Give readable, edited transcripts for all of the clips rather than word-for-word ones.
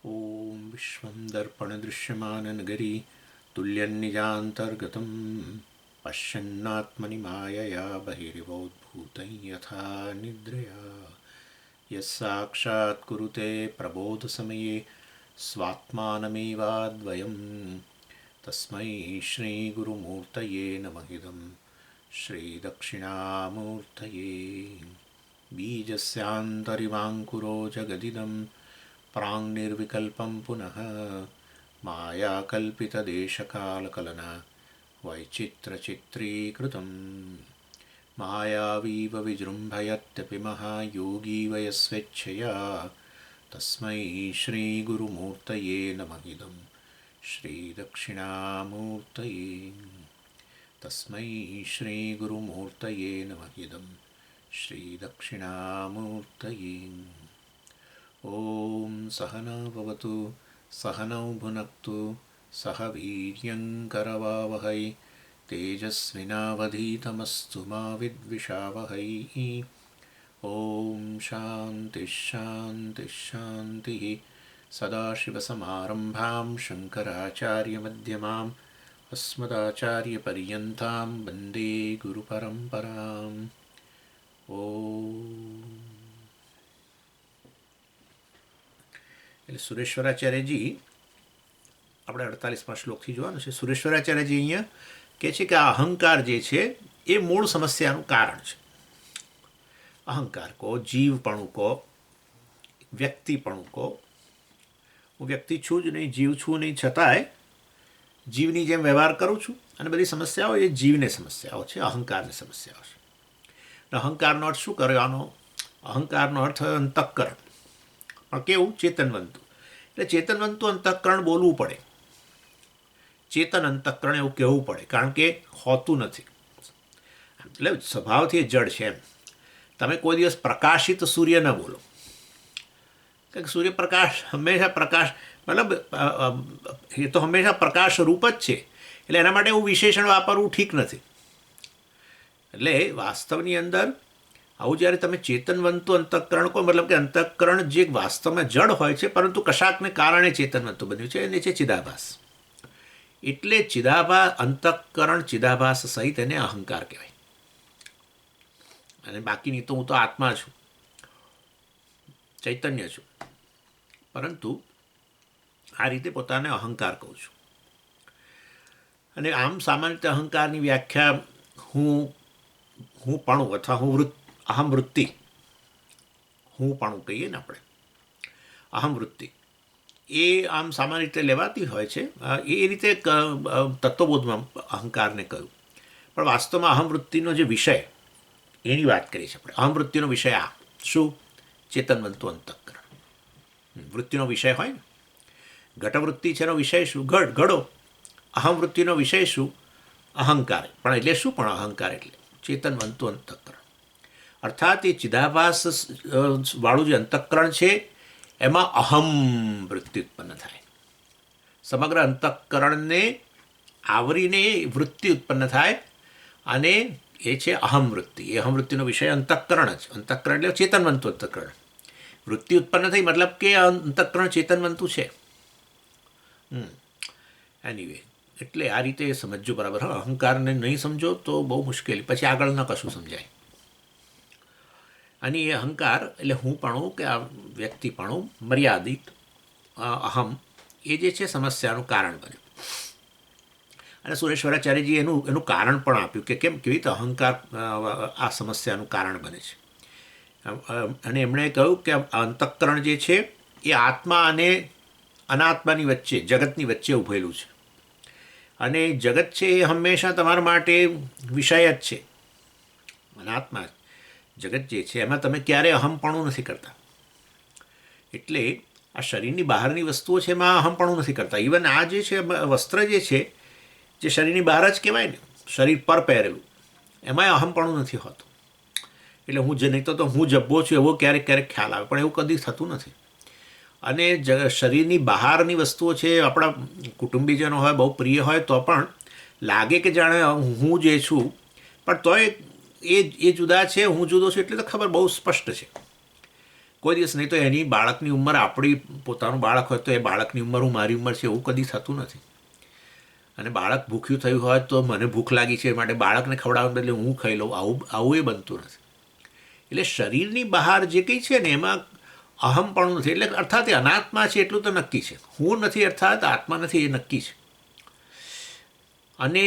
ॐ विश्वं दर्पणदृश्यमाननगरी तुल्यन्निजान्तर्गतं पश्यन्नात्मनि मायया बहिरिवोद्भूतं यथा निद्रया यस्साक्षात् कुरुते प्रबोधसमये स्वात्मानमेवाद्वयं तस्मै श्रीगुरुमूर्तये नमः इदं श्रीदक्षिणामूर्तये बीजस्यान्तरिवाङ्कुरो जगदिदं प्राङ्निर्विकल्पं पुनः मायाकल्पितदेशकालकलना वैचित्रचित्रीकृतं मायावीव विजृम्भयत्यपि महायोगी वयस्वेच्छया तस्मै श्रीगुरुमूर्तये नमः इदं श्रीदक्षिणामूर्तये तस्मै श्रीगुरुमूर्तये नमः इदं श्रीदक्षिणामूर्तये ॐ सहना भवतु सहनौ भुनक्तु सह वीर्यङ्करवावहै तेजस्विनावधीतमस्तु मा विद्विषावहै ॐ शान्तिः शान्तिः शान्तिः सदाशिवसमारम्भां शङ्कराचार्यमध्यमाम् अस्मदाचार्यपर्यन्तां वन्दे गुरुपरम्पराम् ॐ એટલે સુરેશ્વરાચાર્યજી આપણે 48મા શ્લોકથી જોવાનું છે. સુરેશ્વરાચાર્યજી અહીંયા કહે છે કે આ અહંકાર જે છે એ મૂળ સમસ્યાનું કારણ છે. અહંકાર કહો, જીવપણું કહો, વ્યક્તિપણું કહો. હું વ્યક્તિ છું જ નહીં, જીવ છું નહીં, છતાંય જીવની જેમ વ્યવહાર કરું છું અને બધી સમસ્યાઓ એ જીવની સમસ્યાઓ છે, અહંકારની સમસ્યાઓ છે. અહંકારનો અર્થ શું કરવાનો? અહંકારનો અર્થ અંતઃકરણ, પણ કેવું? ચેતનવંતું. એટલે ચેતનવંતું અંતઃકરણ બોલવું પડે, ચેતન અંતઃકરણ એવું કહેવું પડે, કારણ કે હોતું નથી. એટલે સ્વભાવથી જડ છે એમ. તમે કોઈ દિવસ પ્રકાશિત સૂર્ય ન બોલો, કે સૂર્યપ્રકાશ હંમેશા પ્રકાશ, મતલબ એ તો હંમેશા પ્રકાશ રૂપ જ છે, એટલે એના માટે એવું વિશેષણ વાપરવું ઠીક નથી. એટલે વાસ્તવની અંદર આવું જ્યારે તમે ચેતનવંતું અંતઃકરણ કહો, મતલબ કે અંતઃકરણ જે વાસ્તવમાં જડ હોય છે પરંતુ કશાકને કારણે ચેતનવંતું બન્યું છે, એને છે ચિદાભાસ. એટલે ચિદાભાસ, અંતઃકરણ ચિદાભાસ સહિત એને અહંકાર કહેવાય. અને બાકીની તો હું તો આત્મા છું, ચૈતન્ય છું, પરંતુ આ રીતે પોતાને અહંકાર કહું છું. અને આમ સામાન્ય રીતે અહંકારની વ્યાખ્યા હું પણ અથવા અહમવૃત્તિ, હું પણ કહીએ ને આપણે, અહમવૃત્તિ એ આમ સામાન્ય રીતે લેવાતી હોય છે. એ રીતે તત્વબોધમાં અહંકારને કહ્યું, પણ વાસ્તવમાં અહમવૃત્તિનો જે વિષય એની વાત કરીએ છીએ આપણે. અહમવૃત્તિનો વિષય આ શું? ચેતનવંતું અંતઃકરણ. વૃત્તિનો વિષય હોય ને, ઘટવૃત્તિ છે એનો વિષય શું? ઘડો. અહમવૃત્તિનો વિષય શું? અહંકાર. પણ એટલે શું? પણ અહંકાર એટલે ચેતનવંતું અંતઃકરણ. અર્થાત એ ચિદાભાસ વાળું જે અંતઃકરણ છે એમાં અહમ વૃત્તિ ઉત્પન્ન થાય. સમગ્ર અંતઃકરણને આવરીને વૃત્તિ ઉત્પન્ન થાય, અને એ છે અહમવૃત્તિ. એ અહમવૃત્તિનો વિષય અંતઃકરણ જ. અંતઃકરણ એટલે ચેતનવંતું અંતઃકરણ. વૃત્તિ ઉત્પન્ન થઈ મતલબ કે અંતઃકરણ ચેતનવંતું છે. એનીવે, એટલે આ રીતે સમજજો બરાબર. અહંકારને નહીં સમજો તો બહુ મુશ્કેલી, પછી આગળ ન કશું સમજાય. અને એ અહંકાર એટલે હુંપણું કે આ વ્યક્તિપણું, મર્યાદિત અહમ, એ જે છે સમસ્યાનું કારણ બન્યું. અને સુરેશ્વરાચાર્યજી એનું કારણ પણ આપ્યું કે કેવી રીતે અહંકાર આ સમસ્યાનું કારણ બને છે. અને એમણે કહ્યું કે અંતઃકરણ જે છે એ આત્મા અને અનાત્માની વચ્ચે, જગતની વચ્ચે ઉભેલું છે. અને જગત છે એ હંમેશા તમારા માટે વિષય જ છે. અનાત્મા જગત જે છે એમાં તમે ક્યારેય અહમપણું નથી કરતા. એટલે આ શરીરની બહારની વસ્તુઓ છે એમાં અહમપણું નથી કરતા. ઇવન આ જે છે વસ્ત્ર જે છે, જે શરીરની બહાર જ કહેવાય ને, શરીર પર પહેરેલું, એમાંય અહમપણું નથી હોતું. એટલે હું જ નહીં તો હું જબ્બો છું એવો ક્યારેક ક્યારેક ખ્યાલ આવે, પણ એવું કદી થતું નથી. અને શરીરની બહારની વસ્તુઓ છે, આપણા કુટુંબીજનો હોય, બહુ પ્રિય હોય, તો પણ લાગે કે જાણે હું જે છું, પણ તોય એ જુદા છે, હું જુદો છું, એટલે તો ખબર બહુ સ્પષ્ટ છે. કોઈ દિવસ નહીં તો એની બાળકની ઉંમર આપણી પોતાનું બાળક હોય તો એ બાળકની ઉંમર હું મારી ઉંમર છે એવું કદી થતું નથી. અને બાળક ભૂખ્યું થયું હોય તો મને ભૂખ લાગી છે માટે બાળકને ખવડાવવા બદલે હું ખાઈ લઉં, આવું એ બનતું નથી. એટલે શરીરની બહાર જે કંઈ છે ને એમાં અહમપણું નથી. એટલે અર્થાત એ અનાત્મા છે એટલું તો નક્કી છે. હું નથી અર્થાત આત્મા નથી એ નક્કી છે. અને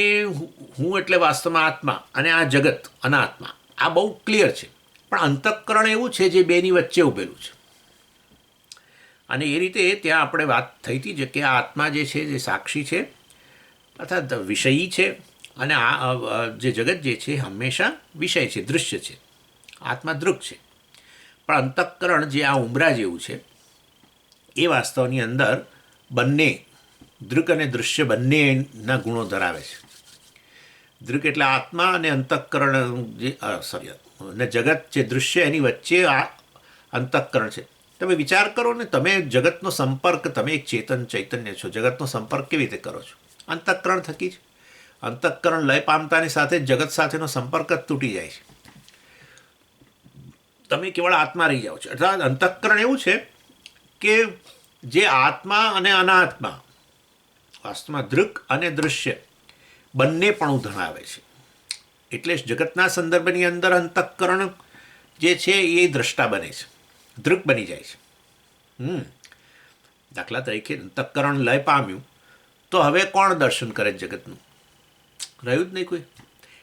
હું એટલે વાસ્તવમાં આત્મા અને આ જગત અનાત્મા, આ બહુ ક્લિયર છે. પણ અંતઃકરણ એવું છે જે બેની વચ્ચે ઊભેલું છે. અને એ રીતે ત્યાં આપણે વાત થઈ હતી જે કે આ આત્મા જે છે જે સાક્ષી છે અર્થાત વિષયી છે, અને આ જે જગત જે છે હંમેશા વિષય છે, દૃશ્ય છે. આત્મા દૃક છે. પણ અંતઃકરણ જે આ ઉંબરા જેવું છે એ વાસ્તવની અંદર બંને દૃક અને દૃશ્ય બંનેના ગુણો ધરાવે છે. દૃક એટલે આત્મા અને અંતઃકરણ જે અને જગત જે દૃશ્ય એની વચ્ચે આ અંતઃકરણ છે. તમે વિચાર કરો ને, તમે જગતનો સંપર્ક, તમે એક ચૈતન્ય છો, જગતનો સંપર્ક કેવી રીતે કરો છો? અંતઃકરણ થકી જ. અંતઃકરણ લય પામતાની સાથે જગત સાથેનો સંપર્ક જ તૂટી જાય છે. તમે કેવળ આત્મા રહી જાઓ છો. અર્થાત અંતઃકરણ એવું છે કે જે આત્મા અને અનાત્મા વાસ્તવમાં દૃક અને દૃશ્ય બંને પણ ધરાવે છે. એટલે જગતના સંદર્ભની અંદર અંતઃકરણ જે છે એ દ્રષ્ટા બને છે, દૃક બની જાય છે. દાખલા તરીકે અંતઃકરણ લય પામ્યું તો હવે કોણ દર્શન કરે જગતનું? રહ્યું જ નહીં કોઈ.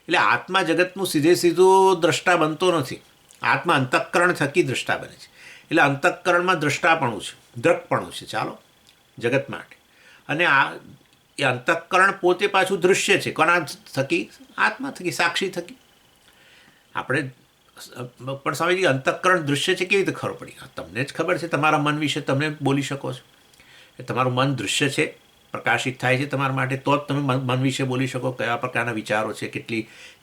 એટલે આત્મા જગતનું સીધું દ્રષ્ટા બનતો નથી. આત્મા અંતઃકરણ થકી દ્રષ્ટા બને છે. એટલે અંતઃકરણમાં દ્રષ્ટાપણું છે, દ્રકપણું છે, ચાલો જગત માટે. અને એ અંતઃકરણ પોતે પાછું દૃશ્ય છે. કોના થકી? આત્મા થકી, સાક્ષી થકી. આપણે પણ સ્વામીજી અંતઃકરણ દૃશ્ય છે કેવી રીતે ખબર પડી? તમને જ ખબર છે, તમારા મન વિશે તમે બોલી શકો છો. તમારું મન દૃશ્ય છે, પ્રકાશિત થાય છે તમારા માટે, તો જ તમે મન વિશે બોલી શકો. કયા પ્રકારના વિચારો છે,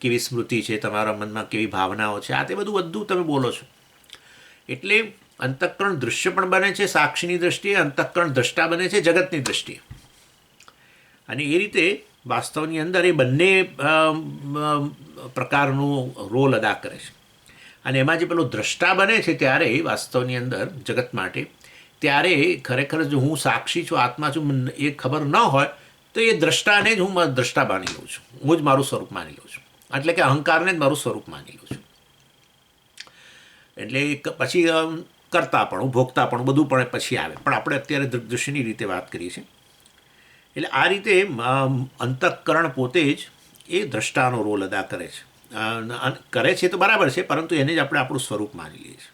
કેવી સ્મૃતિ છે, તમારા મનમાં કેવી ભાવનાઓ છે, આ તે બધું તમે બોલો છો. એટલે અંતઃકરણ દૃશ્ય પણ બને છે સાક્ષીની દૃષ્ટિએ, અંતઃકરણ દ્રષ્ટા બને છે જગતની દૃષ્ટિએ. અને એ રીતે વાસ્તવની અંદર એ બંને પ્રકારનું રોલ અદા કરે છે. અને એમાં જે પેલો દ્રષ્ટા બને છે ત્યારે વાસ્તવની અંદર જગત માટે, ત્યારે ખરેખર જો હું સાક્ષી છું, આત્મા છું, એ ખબર ન હોય તો એ દ્રષ્ટાને જ હું દ્રષ્ટા માની લઉં છું, હું જ મારું સ્વરૂપ માની લઉં છું. એટલે કે અહંકારને જ મારું સ્વરૂપ માની લઉં છું. એટલે પછી કરતાપણું, ભોગતાપણું બધું પણ પછી આવે. પણ આપણે અત્યારે દૃશ્યની રીતે વાત કરીએ છીએ. એટલે આ રીતે અંતઃકરણ પોતે જ એ દ્રષ્ટાનો રોલ અદા કરે છે તો બરાબર છે, પરંતુ એને જ આપણે આપણું સ્વરૂપ માની લઈએ છીએ.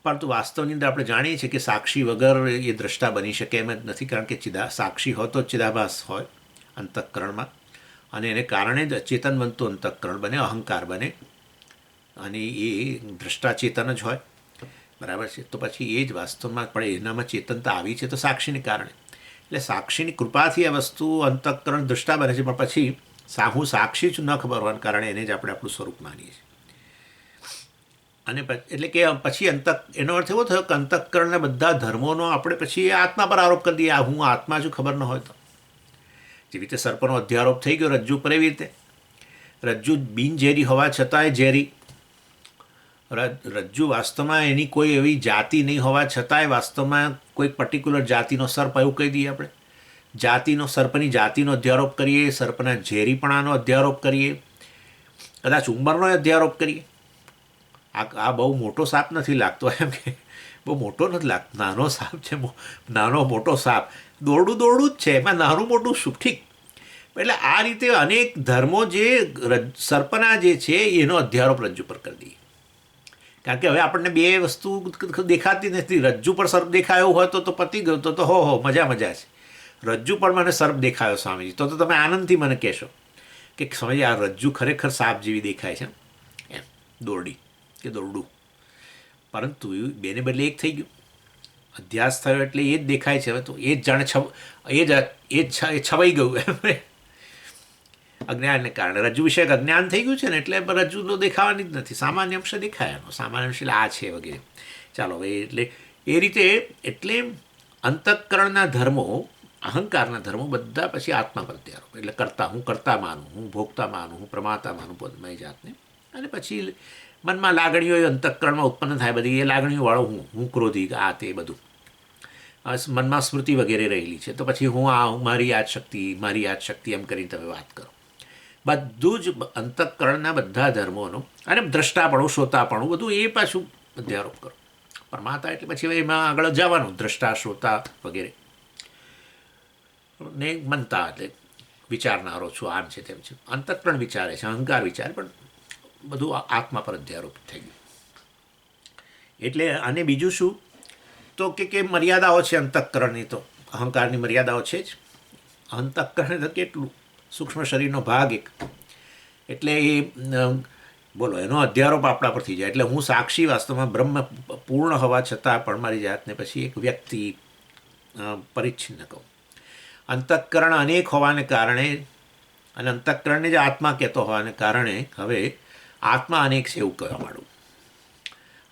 પરંતુ વાસ્તવની અંદર આપણે જાણીએ છીએ કે સાક્ષી વગર એ દ્રષ્ટા બની શકે એમ જ નથી. કારણ કે સાક્ષી હોય તો ચિદાભાસ હોય અંતઃકરણમાં, અને એને કારણે જ ચેતન બનતું અંતઃકરણ બને, અહંકાર બને, અને એ દ્રષ્ટા ચેતન જ હોય. બરાબર છે. તો પછી એ જ વાસ્તવમાં પણ એનામાં ચેતનતા આવી છે તો સાક્ષીને કારણે. એટલે સાક્ષીની કૃપાથી આ વસ્તુ અંતઃકરણ દ્રષ્ટા બને છે. પણ પછી હું સાક્ષી છું ન ખબર હોવાને કારણે એને જ આપણે આપણું સ્વરૂપ માનીએ છીએ. અને એટલે કે પછી એનો અર્થ એવો થયો કે અંતઃકરણના બધા ધર્મોનો આપણે પછી આત્મા પર આરોપ કરી દઈએ. હું આત્મા છું ખબર ન હોય તો. જેવી રીતે સર્પનો અધ્યારોપ થઈ ગયો રજ્જુ પર, એવી રીતે રજ્જુ બિનઝેરી હોવા છતાંય ઝેરી. રજ્જુ વાસ્તવમાં એની કોઈ એવી જાતિ નહીં હોવા છતાંય વાસ્તવમાં કોઈ પર્ટિક્યુલર જાતિનો સર્પ એવું કહી દઈએ આપણે. સર્પની જાતિનો અધ્યારોપ કરીએ, સર્પના ઝેરીપણાનો અધ્યારોપ કરીએ, કદાચ ઉંમરનો અધ્યારોપ કરીએ. આ બહુ મોટો સાપ નથી લાગતો, એમ કે બહુ મોટો નથી લાગતો, નાનો સાપ છે. નાનો મોટો સાપ દોરડું જ છે, એમાં નાનું મોટું શું? ઠીક. એટલે આ રીતે અનેક ધર્મો જે સર્પના જે છે એનો અધ્યારોપ રજ્જુ પર કરી દઈએ. કારણ કે હવે આપણને બે વસ્તુ દેખાતી નથી. રજ્જુ પર સર્પ દેખાયો હોય તો પતી ગયું, તો હો મજા છે. રજ્જુ પર મને સર્પ દેખાયો સ્વામીજી, તો તમે આનંદથી મને કહેશો કે સ્વામીજી આ રજ્જુ ખરેખર સાપ જેવી દેખાય છે, એમ દોરડી કે દોરડું. પરંતુ બેને બદલે એક થઈ ગયું, અધ્યાસ થયો એટલે એ જ દેખાય છે. હવે તો એ જ જાણે છવાઈ ગયું એમ અજ્ઞાનને કારણે. રજ્જુ વિશે અજ્ઞાન થઈ ગયું છે ને, એટલે રજ્જુ તો દેખાવાની જ નથી. સામાન્ય અંશ દેખાય એનો, સામાન્ય અંશ એટલે આ છે વગેરે. ચાલો હવે એટલે એ રીતે એટલે અંતઃકરણના ધર્મો, અહંકારના ધર્મો બધા પછી આત્મા પર આરોપ. એટલે હું કરતા માનું, હું ભોગતા માનું, હું પ્રમાતા માનું પોતમારી જાતને. અને પછી મનમાં લાગણીઓ એ અંતઃકરણમાં ઉત્પન્ન થાય બધી, એ લાગણીઓવાળો હું ક્રોધી, આ તે બધું મનમાં સ્મૃતિ વગેરે રહેલી છે. તો પછી હું મારી યાદશક્તિ એમ કરીને તમે વાત કરો. બધું જ અંતઃકરણના બધા ધર્મોનો, અને દ્રષ્ટાપણું, શ્રોતાપણું, બધું એ પાછું અધ્યારોપ કરો. પરમાત્મા એટલે પછી એમાં આગળ જવાનું, દ્રષ્ટા, શ્રોતા વગેરે ને મનતા એટલે વિચારનારો છું, આમ છે તેમ છે. અંતઃકરણ વિચારે છે, અહંકાર વિચારે, પણ બધું આત્મા પર અધ્યારોપિત થઈ ગયું. એટલે અને બીજું શું, તો કે મર્યાદાઓ છે અંતઃકરણની, તો અહંકારની મર્યાદાઓ છે જ. અંતઃકરણ તો કેટલું સૂક્ષ્મ શરીરનો ભાગ એક, એટલે એ બોલો એનો અધ્યારોપ આપણા પર થઈ જાય. એટલે હું સાક્ષી વાસ્તવમાં બ્રહ્મ પૂર્ણ હોવા છતાં પણ મારી જાતને પછી એક વ્યક્તિ પરિચ્છિન્ન કહું. અંતઃકરણ અનેક હોવાને કારણે, અને અંતઃકરણને જ આત્મા કહેતો હોવાને કારણે હવે આત્મા અનેક છે એવું કહેવા માંડું.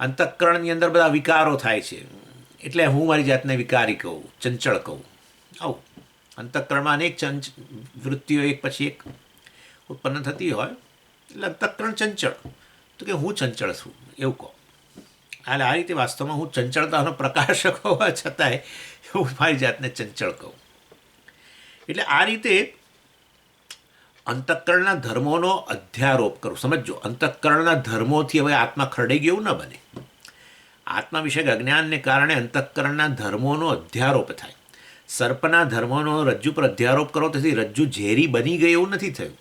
અંતઃકરણની અંદર બધા વિકારો થાય છે, એટલે હું મારી જાતને વિકારી કહું, ચંચળ કહું. આવું અંતઃકરણમાં અનેક વૃત્તિઓ એક પછી એક ઉત્પન્ન થતી હોય, એટલે અંતઃકરણ ચંચળ, તો કે હું ચંચળ છું એવું કહું. એટલે આ રીતે વાસ્તવમાં હું ચંચળતાનો પ્રકાશક હોવા છતાંય હું મારી જાતને ચંચળ કહું. એટલે આ રીતે અંતઃકરણના ધર્મોનો અધ્યારોપ કરું. સમજો, અંતઃકરણના ધર્મોથી હવે આત્મા ખરડાઈ ગયું ન બને. આત્મા વિષયક અજ્ઞાનને કારણે અંતઃકરણના ધર્મોનો અધ્યારોપ થાય. સર્પના ધર્મોનો રજ્જુ પર અધ્યારોપ કરો, તેથી રજ્જુ ઝેરી બની ગઈ એવું નથી થયું.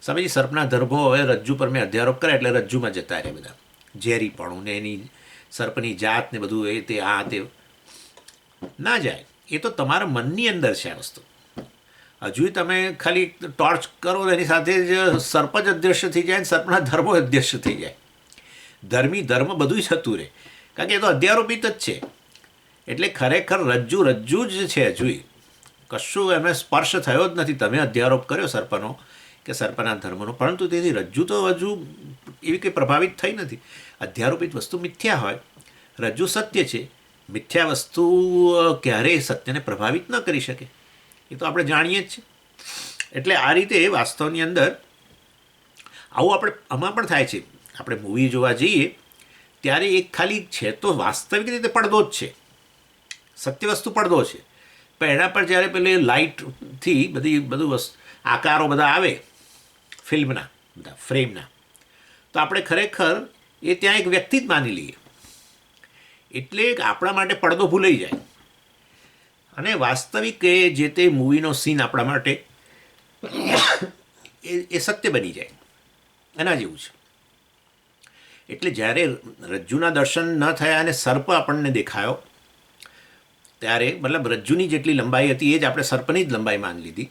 સમજી, સર્પના ધર્મો હવે રજ્જુ પર મેં અધ્યારોપ કરે એટલે રજ્જુમાં જતા રહે બધા, ઝેરીપણું ને એની સર્પની જાત ને બધું, એ તે આ તે ના જાય. એ તો તમારા મનની અંદર છે આ વસ્તુ. હજુ તમે ખાલી ટોર્ચ કરો એની સાથે જ સર્પ જ અદૃશ્ય થઈ જાય, સર્પના ધર્મો અદૃશ્ય થઈ જાય. ધર્મ બધું જ થતું રહે, કારણ કે એ તો અધ્યારોપિત જ છે. એટલે ખરેખર રજ્જુ જ છે, હજુ કશું એમને સ્પર્શ થયો જ નથી. તમે અધ્યારોપ કર્યો સર્પનો કે સર્પના ધર્મનો, પરંતુ તેથી રજ્જુ તો હજુ એવી કંઈ પ્રભાવિત થઈ નથી. અધ્યારોપિત વસ્તુ મિથ્યા હોય, રજ્જુ સત્ય છે. મિથ્યા વસ્તુ ક્યારેય સત્યને પ્રભાવિત ન કરી શકે, એ તો આપણે જાણીએ જ છીએ. એટલે આ રીતે વાસ્તવની અંદર આવું આમાં પણ થાય છે. આપણે મૂવી જોવા જઈએ ત્યારે એક ખાલી છે તો વાસ્તવિક રીતે પડદો જ છે, સત્ય વસ્તુ પડદો છે, પણ એના પર જ્યારે પેલી લાઇટથી બધું આકારો બધા આવે ફિલ્મના, બધા ફ્રેમના, તો આપણે ખરેખર એ ત્યાં એક વ્યક્તિ જ માની લઈએ. એટલે આપણા માટે પડદો ભૂલાઈ જાય, અને વાસ્તવિક એ જે તે મૂવીનો સીન આપણા માટે એ સત્ય બની જાય, એના જેવું છે. એટલે જ્યારે રજ્જુના દર્શન ન થયા અને સર્પ આપણને દેખાયો, ત્યારે મતલબ રજ્જુની જેટલી લંબાઈ હતી એ જ આપણે સર્પની જ લંબાઈ માની લીધી.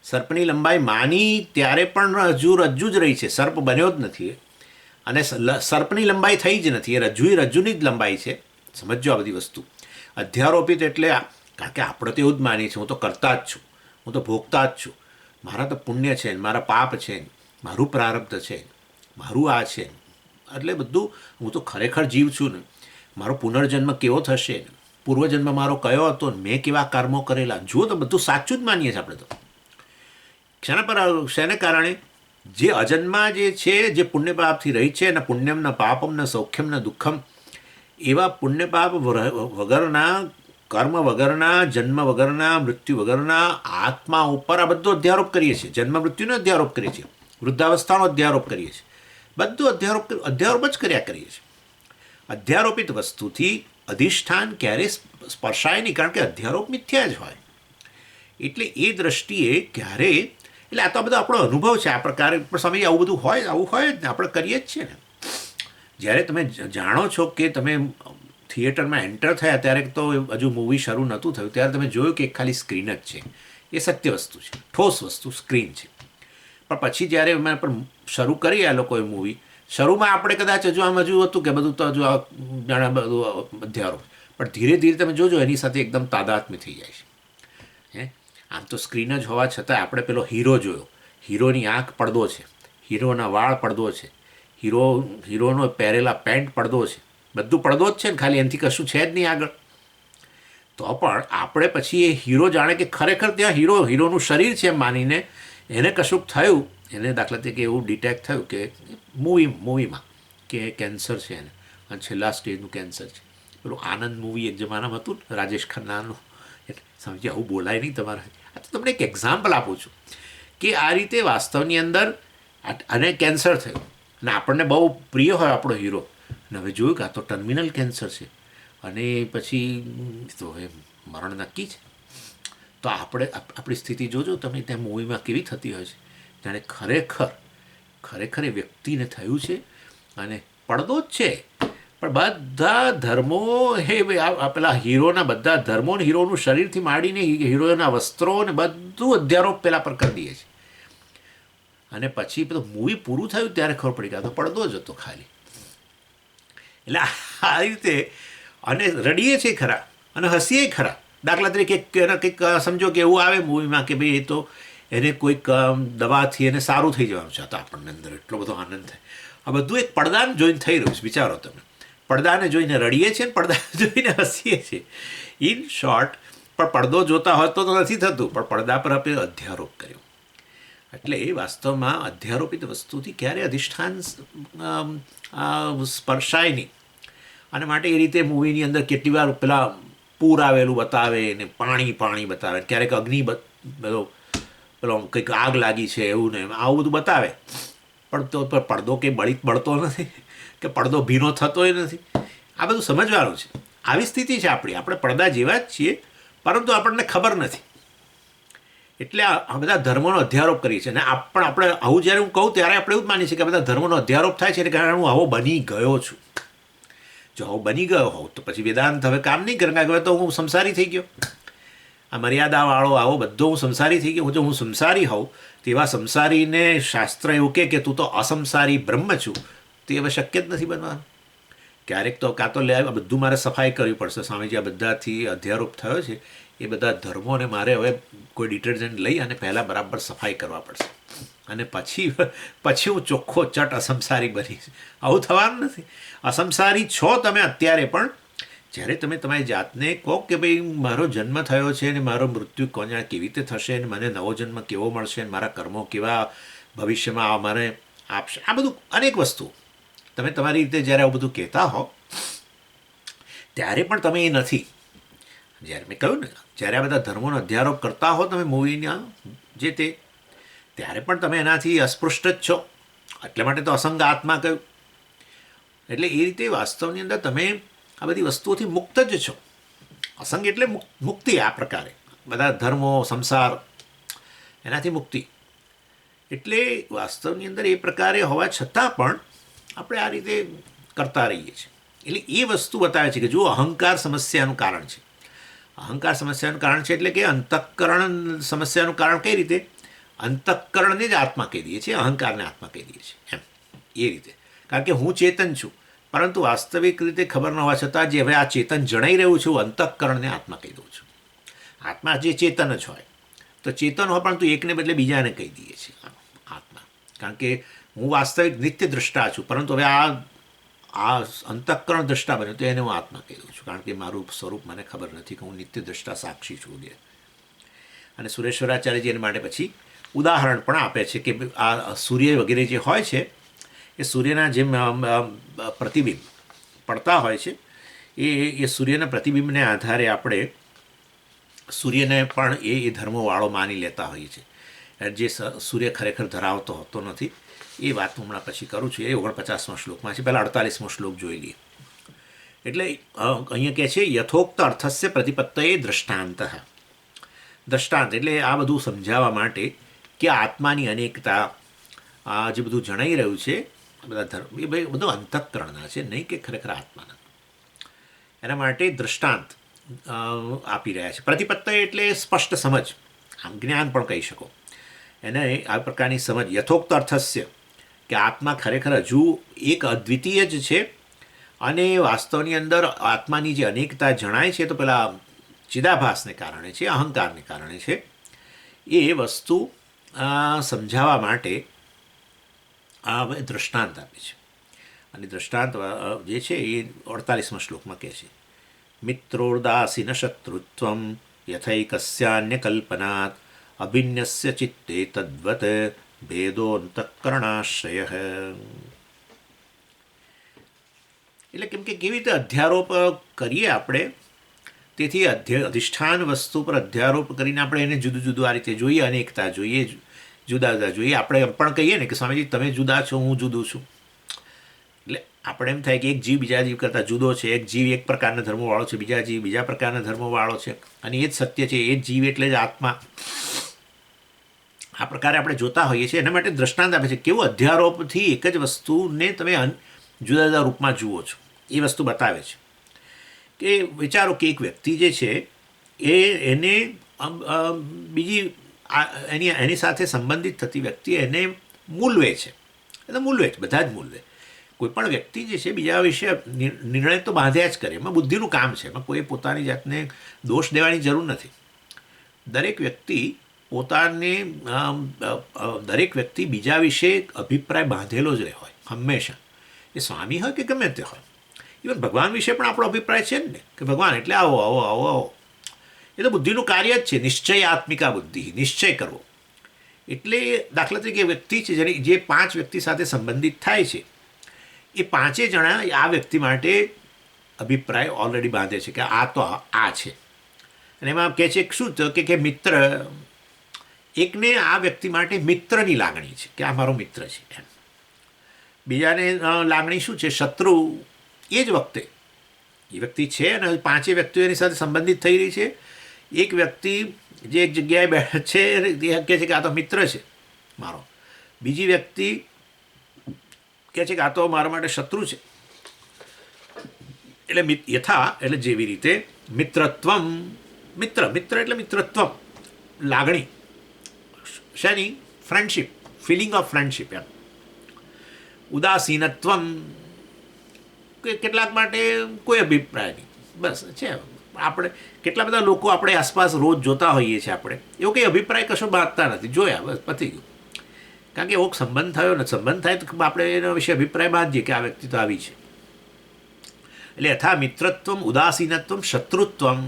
સર્પની લંબાઈ માની ત્યારે પણ રજ્જુ જ રહી છે, સર્પ બન્યો જ નથી. અને સર્પની લંબાઈ થઈ જ નથી, એ રજ્જુની જ લંબાઈ છે. સમજો આ બધી વસ્તુ. અધ્યારોપિત એટલે કારણ કે આપણે તો એવું જ માનીએ છીએ, હું તો કરતા જ છું, હું તો ભોગતા જ છું, મારા તો પુણ્ય છે, મારા પાપ છે, મારું પ્રારબ્ધ છે, મારું આ છે, એટલે બધું હું તો ખરેખર જીવ છું ને, મારો પુનર્જન્મ કેવો થશે, પૂર્વજન્મ મારો કયો હતો, મેં કેવા કર્મો કરેલા, જુઓ તો બધું સાચું જ માનીએ છીએ આપણે તો. શેને કારણે? જે અજન્મા જે છે, જે પુણ્ય પાપથી રહી છે, અને પુણ્યમ ન પાપમ ન સૌખ્યમ ન દુઃખમ, એવા પુણ્ય પાપ વગરના, કર્મ વગરના, જન્મ વગરના, મૃત્યુ વગરના આત્મા ઉપર આ બધો અધ્યારોપ કરીએ છીએ. જન્મ મૃત્યુનો અધ્યારોપ કરીએ છીએ, વૃદ્ધાવસ્થાનો અધ્યારોપ કરીએ છીએ, બધું અધ્યારોપ જ કર્યા કરીએ છીએ. અધ્યારોપિત વસ્તુથી અધિષ્ઠાન ક્યારેય સ્પર્શાય નહીં, કારણ કે અધ્યારોપ મિથ્યા જ હોય. એટલે એ દ્રષ્ટિએ ક્યારેય, એટલે આ તો બધો આપણો અનુભવ છે આ પ્રકારે. પણ સમય આવું બધું હોય, આવું હોય જ ને, આપણે કરીએ જ છીએ ને. જ્યારે તમે જાણો છો કે તમે થિયેટરમાં એન્ટર થયા ત્યારે તો હજુ મૂવી શરૂ નહોતું થયું, ત્યારે તમે જોયું કે ખાલી સ્ક્રીન જ છે, એ સત્ય વસ્તુ છે, ઠોસ વસ્તુ સ્ક્રીન છે. પણ પછી જ્યારે એમાં પણ શરૂ કરી આ લોકોએ મૂવી, શરૂમાં આપણે કદાચ હજુ હતું કે બધું તો હજુ જાણે બધું અધ્યારોપ, પણ ધીરે ધીરે તમે જોજો એની સાથે એકદમ તાદાત્મ્ય થઈ જાય છે. આમ તો સ્ક્રીન જ હોવા છતાં આપણે પેલો હીરો જોયો, હીરોની આંખ પડદો છે, હીરોના વાળ પડદો છે, હીરોનો પહેરેલા પેન્ટ પડદો છે, બધું પડદો જ છે ને, ખાલી એનાથી કશું છે જ નહીં આગળ. તો પણ આપણે પછી એ હીરો જાણે કે ખરેખર ત્યાં હીરોનું શરીર છે એમ માનીને એને કશુંક થયું, એને દાખલા તરીકે એવું ડિટેક્ટ થયું કે મૂવીમાં કે કેન્સર છે એને, અને છેલ્લા સ્ટેજનું કેન્સર છે. પેલું આનંદ મૂવી એક જમાનામાં હતું ને, રાજેશ ખન્નાનું. એટલે સમજી, આવું બોલાય નહીં તમારે. આ તો તમને એક એક્ઝામ્પલ આપું છું કે આ રીતે વાસ્તવની અંદર અને કેન્સર થયું, અને આપણને બહુ પ્રિય હોય આપણો હીરો, અને હવે જોયું કે આ તો ટર્મિનલ કેન્સર છે, અને પછી તો એ મરણ નક્કી છે. તો આપણે આપણી સ્થિતિ જોજો તમે ત્યાં મૂવીમાં કેવી થતી હોય છે, જાણે ખરેખર એ વ્યક્તિને થયું છે, અને પડદો જ છે, પણ બધા ધર્મો પેલા હીરોના બધા ધર્મો ને હીરોનું શરીરથી માંડીને હીરોના વસ્ત્રો ને બધું અધ્યારોપ પેલા પર કરી દે છે. અને પછી પેલું મૂવી પૂરું થયું ત્યારે ખબર પડી કે આ તો પડદો જ હતો ખાલી. એટલે આ રીતે અને રડીએ છીએ ખરા અને હસીએ ખરા. દાખલા તરીકે કંઈક સમજો કે એવું આવે મૂવીમાં કે ભાઈ એ તો એને કોઈક દવાથી એને સારું થઈ જવાનું છે, તો આપણને અંદર એટલો બધો આનંદ થાય. આ બધું એક પડદાને જોઈને થઈ રહ્યું છે. વિચારો તમે, પડદાને જોઈને રડીએ છીએ ને પડદાને જોઈને હસીએ છીએ. ઇન શોર્ટ, પણ પડદો જોતા હોત તો નથી થતું, પણ પડદા પર આપણે અધ્યારોપ કર્યો. એટલે એ વાસ્તવમાં અધ્યારોપિત વસ્તુથી ક્યારે અધિષ્ઠાન સ્પર્શાય નહીં. અને માટે એ રીતે મૂવીની અંદર કેટલી વાર પેલા પૂર આવેલું બતાવે ને પાણી બતાવે, ક્યારેક અગ્નિ પેલો કંઈક આગ લાગી છે એવું ને આવું બધું બતાવે, પણ તો પડદો કે બળતો નથી કે પડદો ભીનો થતોય નથી. આ બધું સમજવાનું છે. આવી સ્થિતિ છે આપણી. આપણે પડદા જેવા જ છીએ, પરંતુ આપણને ખબર નથી. એટલે આ બધા ધર્મોનો અધ્યારોપ કરીએ છીએ. અને પણ આપણે આવું જ્યારે હું કહું ત્યારે આપણે એવું જ માનીએ છીએ કે બધા ધર્મોનો અધ્યારોપ થાય છે એટલે કારણ હું આવો બની ગયો છું. જો આવું બની ગયો હોઉં તો પછી વેદાંત હવે કામ નહીં કરે, કારણ કે હવે તો હું સંસારી થઈ ગયો. આ મર્યાદાવાળો આવો બધો હું સંસારી થઈ ગયો. જો હું સંસારી હોઉં તેવા સંસારીને શાસ્ત્ર એવું કે તું તો અસંસારી બ્રહ્મ છું, તે હવે શક્ય જ નથી બનવાનું. ક્યારેક તો કાં તો બધું મારે સફાઈ કરવી પડશે. સ્વામીજી આ બધાથી અધ્યારોપ થયો છે એ બધા ધર્મોને મારે હવે કોઈ ડિટર્જન્ટ લઈ અને પહેલાં બરાબર સફાઈ કરવા પડશે, અને પછી હું ચોખ્ખો ચટ અસંસારી બનીશ. આવું થવાનું નથી. અસંસારી છો તમે અત્યારે, પણ જ્યારે તમે તમારી જાતને કહો કે ભાઈ મારો જન્મ થયો છે અને મારો મૃત્યુ કોને કેવી રીતે થશે, અને મને નવો જન્મ કેવો મળશે, અને મારા કર્મો કેવા ભવિષ્યમાં મને આપશે, આ બધું અનેક વસ્તુ તમે તમારી રીતે જ્યારે આવું બધું કહેતા હો ત્યારે પણ તમે એ નથી. જ્યારે મેં કહ્યું ને, જ્યારે આ બધા ધર્મોનો અધ્યારોપ કરતા હો તમે મૂવીના જે તે, ત્યારે પણ તમે એનાથી અસ્પૃષ્ટ જ છો. એટલા માટે તો અસંગ આત્મા કહ્યું. એટલે એ રીતે વાસ્તવની અંદર તમે આ બધી વસ્તુઓથી મુક્ત જ છો. અસંગ એટલે મુક્તિ. આ પ્રકારે બધા ધર્મો સંસાર એનાથી મુક્તિ. એટલે વાસ્તવની અંદર એ પ્રકારે હોવા છતાં પણ આપણે આ રીતે કરતા રહીએ છીએ. એટલે એ વસ્તુ બતાવે છે કે જો અહંકાર સમસ્યાનું કારણ છે. અહંકાર સમસ્યાનું કારણ છે એટલે કે અંતઃકરણ સમસ્યાનું કારણ કઈ રીતે? અંતઃકરણને જ આત્મા કહી દઈએ છીએ, અહંકારને આત્મા કહી દઈએ છીએ એમ. એ રીતે કારણ કે હું ચેતન છું, પરંતુ વાસ્તવિક રીતે ખબર ન હોવા છતાં જે હવે આ ચેતન જણાઈ રહ્યું છું, અંતઃકરણને આત્મા કહી દઉં છું. આત્મા જે ચેતન જ હોય તો ચેતન હોય, પણ તું એકને બદલે બીજાને કહી દઈએ છીએ આત્મા. કારણ કે હું વાસ્તવિક નિત્ય દ્રષ્ટા છું, પરંતુ હવે આ અંતઃકરણ દ્રષ્ટા બન્યો તો એને હું આત્મા કહી દઉં છું, કારણ કે મારું સ્વરૂપ મને ખબર નથી કે હું નિત્ય દ્રષ્ટા સાક્ષી છું. અને સુરેશ્વરાચાર્યજી એના માટે પછી ઉદાહરણ પણ આપે છે કે આ સૂર્ય વગેરે જે હોય છે એ સૂર્યના જેમ પ્રતિબિંબ પડતા હોય છે, એ સૂર્યના પ્રતિબિંબને આધારે આપણે સૂર્યને પણ એ ધર્મોવાળો માની લેતા હોઈએ છીએ, જે સૂર્ય ખરેખર ધરાવતો હોતો નથી. એ વાત હું હમણાં પછી કરું છું. એ 49મા શ્લોકમાં છે. પહેલાં 48મો શ્લોક જોઈ લઈએ. એટલે અહીંયા કહે છે યથોક્ત અર્થસ્ય પ્રતિપત્તયે દ્રષ્ટાંત. દ્રષ્ટાંત એટલે આ બધું સમજાવવા માટે કે આત્માની અનેકતા, આ જે બધું જણાઈ રહ્યું છે બધા ધર્મ એ ભાઈ બધું અંતઃકરણના છે, નહીં કે ખરેખર આત્માના. એના માટે દ્રષ્ટાંત આપી રહ્યા છે. પ્રતિપત્તય એટલે સ્પષ્ટ સમજ, આમ જ્ઞાન પણ કહી શકો એને. આ પ્રકારની સમજ યથોક્ત અર્થસ્ય કે આત્મા ખરેખર હજુ એક અદ્વિતીય જ છે, અને વાસ્તવની અંદર આત્માની જે અનેકતા જણાય છે તો પેલા ચિદાભાસને કારણે છે, અહંકારને કારણે છે. એ વસ્તુ સમજાવવા માટે આ દૃષ્ટાંત આપે છે. અને દૃષ્ટાંત જે છે એ 48મા શ્લોકમાં કહે છે મિત્રોદાસીન શત્રુત્વમ યથૈકસ્યાન્ય કલ્પનાત અભિન્યસ્ય ચિત્તે તદ્વત ભેદોંતકરણાશ્રય. એટલે કેમ કે કેવી રીતે અધ્યારોપ કરીએ આપણે, તેથી અધિષ્ઠાન વસ્તુ પર અધ્યારોપ કરીને આપણે એને જુદું જુદું આ રીતે જોઈએ, અનેકતા જોઈએ, જુદા જુદા જોઈએ. આપણે એમ પણ કહીએ ને કે સ્વામીજી તમે જુદા છો, હું જુદું છું. એટલે આપણે એમ થાય કે એક જીવ બીજા જીવ કરતાં જુદો છે, એક જીવ એક પ્રકારના ધર્મોવાળો છે, બીજા જીવ બીજા પ્રકારના ધર્મોવાળો છે, અને એ જ સત્ય છે, એ જ જીવ એટલે જ આત્મા. આ પ્રકારે આપણે જોતા હોઈએ છીએ. એના માટે દ્રષ્ટાંત આપે છે કેવું અધ્યારોપથી એક જ વસ્તુને તમે જુદા જુદા રૂપમાં જુઓ છો, એ વસ્તુ બતાવે છે. કે વિચારો કે એક વ્યક્તિ જે છે એને બીજી એની સાથે સંબંધિત થતી વ્યક્તિ એને મૂલવે છે. એટલે મૂલવે છે, બધા જ મૂલવે. કોઈ પણ વ્યક્તિ જે છે બીજા વિશે નિર્ણય તો બાંધ્યા જ કરે, એમાં બુદ્ધિનું કામ છે, એમાં કોઈ પોતાની જાતને દોષ દેવાની જરૂર નથી. દરેક વ્યક્તિ દરેક વ્યક્તિ બીજા વિશે અભિપ્રાય બાંધેલો જ રહે હોય હંમેશા, એ સ્વામી હોય કે ગમે તે હોય. ઇવન ભગવાન વિશે પણ આપણો અભિપ્રાય છે ને કે ભગવાન એટલે આવો આવો આવો આવો. એ તો બુદ્ધિનું કાર્ય જ છે, નિશ્ચયાત્મિકા બુદ્ધિ, નિશ્ચય કરવો. એટલે દાખલા તરીકે વ્યક્તિ છે જે 5 વ્યક્તિ સાથે સંબંધિત થાય છે, એ 5 જણા આ વ્યક્તિ માટે અભિપ્રાય ઓલરેડી બાંધે છે કે આ તો આ છે. અને એમાં કહે છે શું કે મિત્ર, એકને આ વ્યક્તિ માટે મિત્રની લાગણી છે કે આ મારો મિત્ર છે એમ. બીજાને લાગણી શું છે, શત્રુ. એ જ વખતે એ વ્યક્તિ છે અને 5 વ્યક્તિઓ એની સાથે સંબંધિત થઈ રહી છે. એક વ્યક્તિ જે એક જગ્યાએ બેઠે છે એ કહે છે કે આ તો મિત્ર છે મારો, બીજી વ્યક્તિ કહે છે કે આ તો મારા માટે શત્રુ છે. એટલે યથા એટલે જેવી રીતે મિત્રત્વમ, મિત્ર એટલે મિત્રત્વમ, લાગણી શેની, ફ્રેન્ડશીપ, ફિલિંગ ઓફ ફ્રેન્ડશીપ એમ. ઉદાસીનત્વમ, કેટલાક માટે કોઈ અભિપ્રાય નહીં, બસ છે. આપણે કેટલા બધા લોકો આપણે આસપાસ રોજ જોતા હોઈએ છીએ, આપણે એવો કંઈ અભિપ્રાય કશો બાંધતા નથી, જોયા બસ પતી ગયું. કારણ કે એવો સંબંધ થયો ને, સંબંધ થાય તો આપણે એના વિશે અભિપ્રાય બાંધીએ કે આ વ્યક્તિ તો આવી છે. એટલે યથા મિત્રત્વમ, ઉદાસીનત્વમ, શત્રુત્વમ,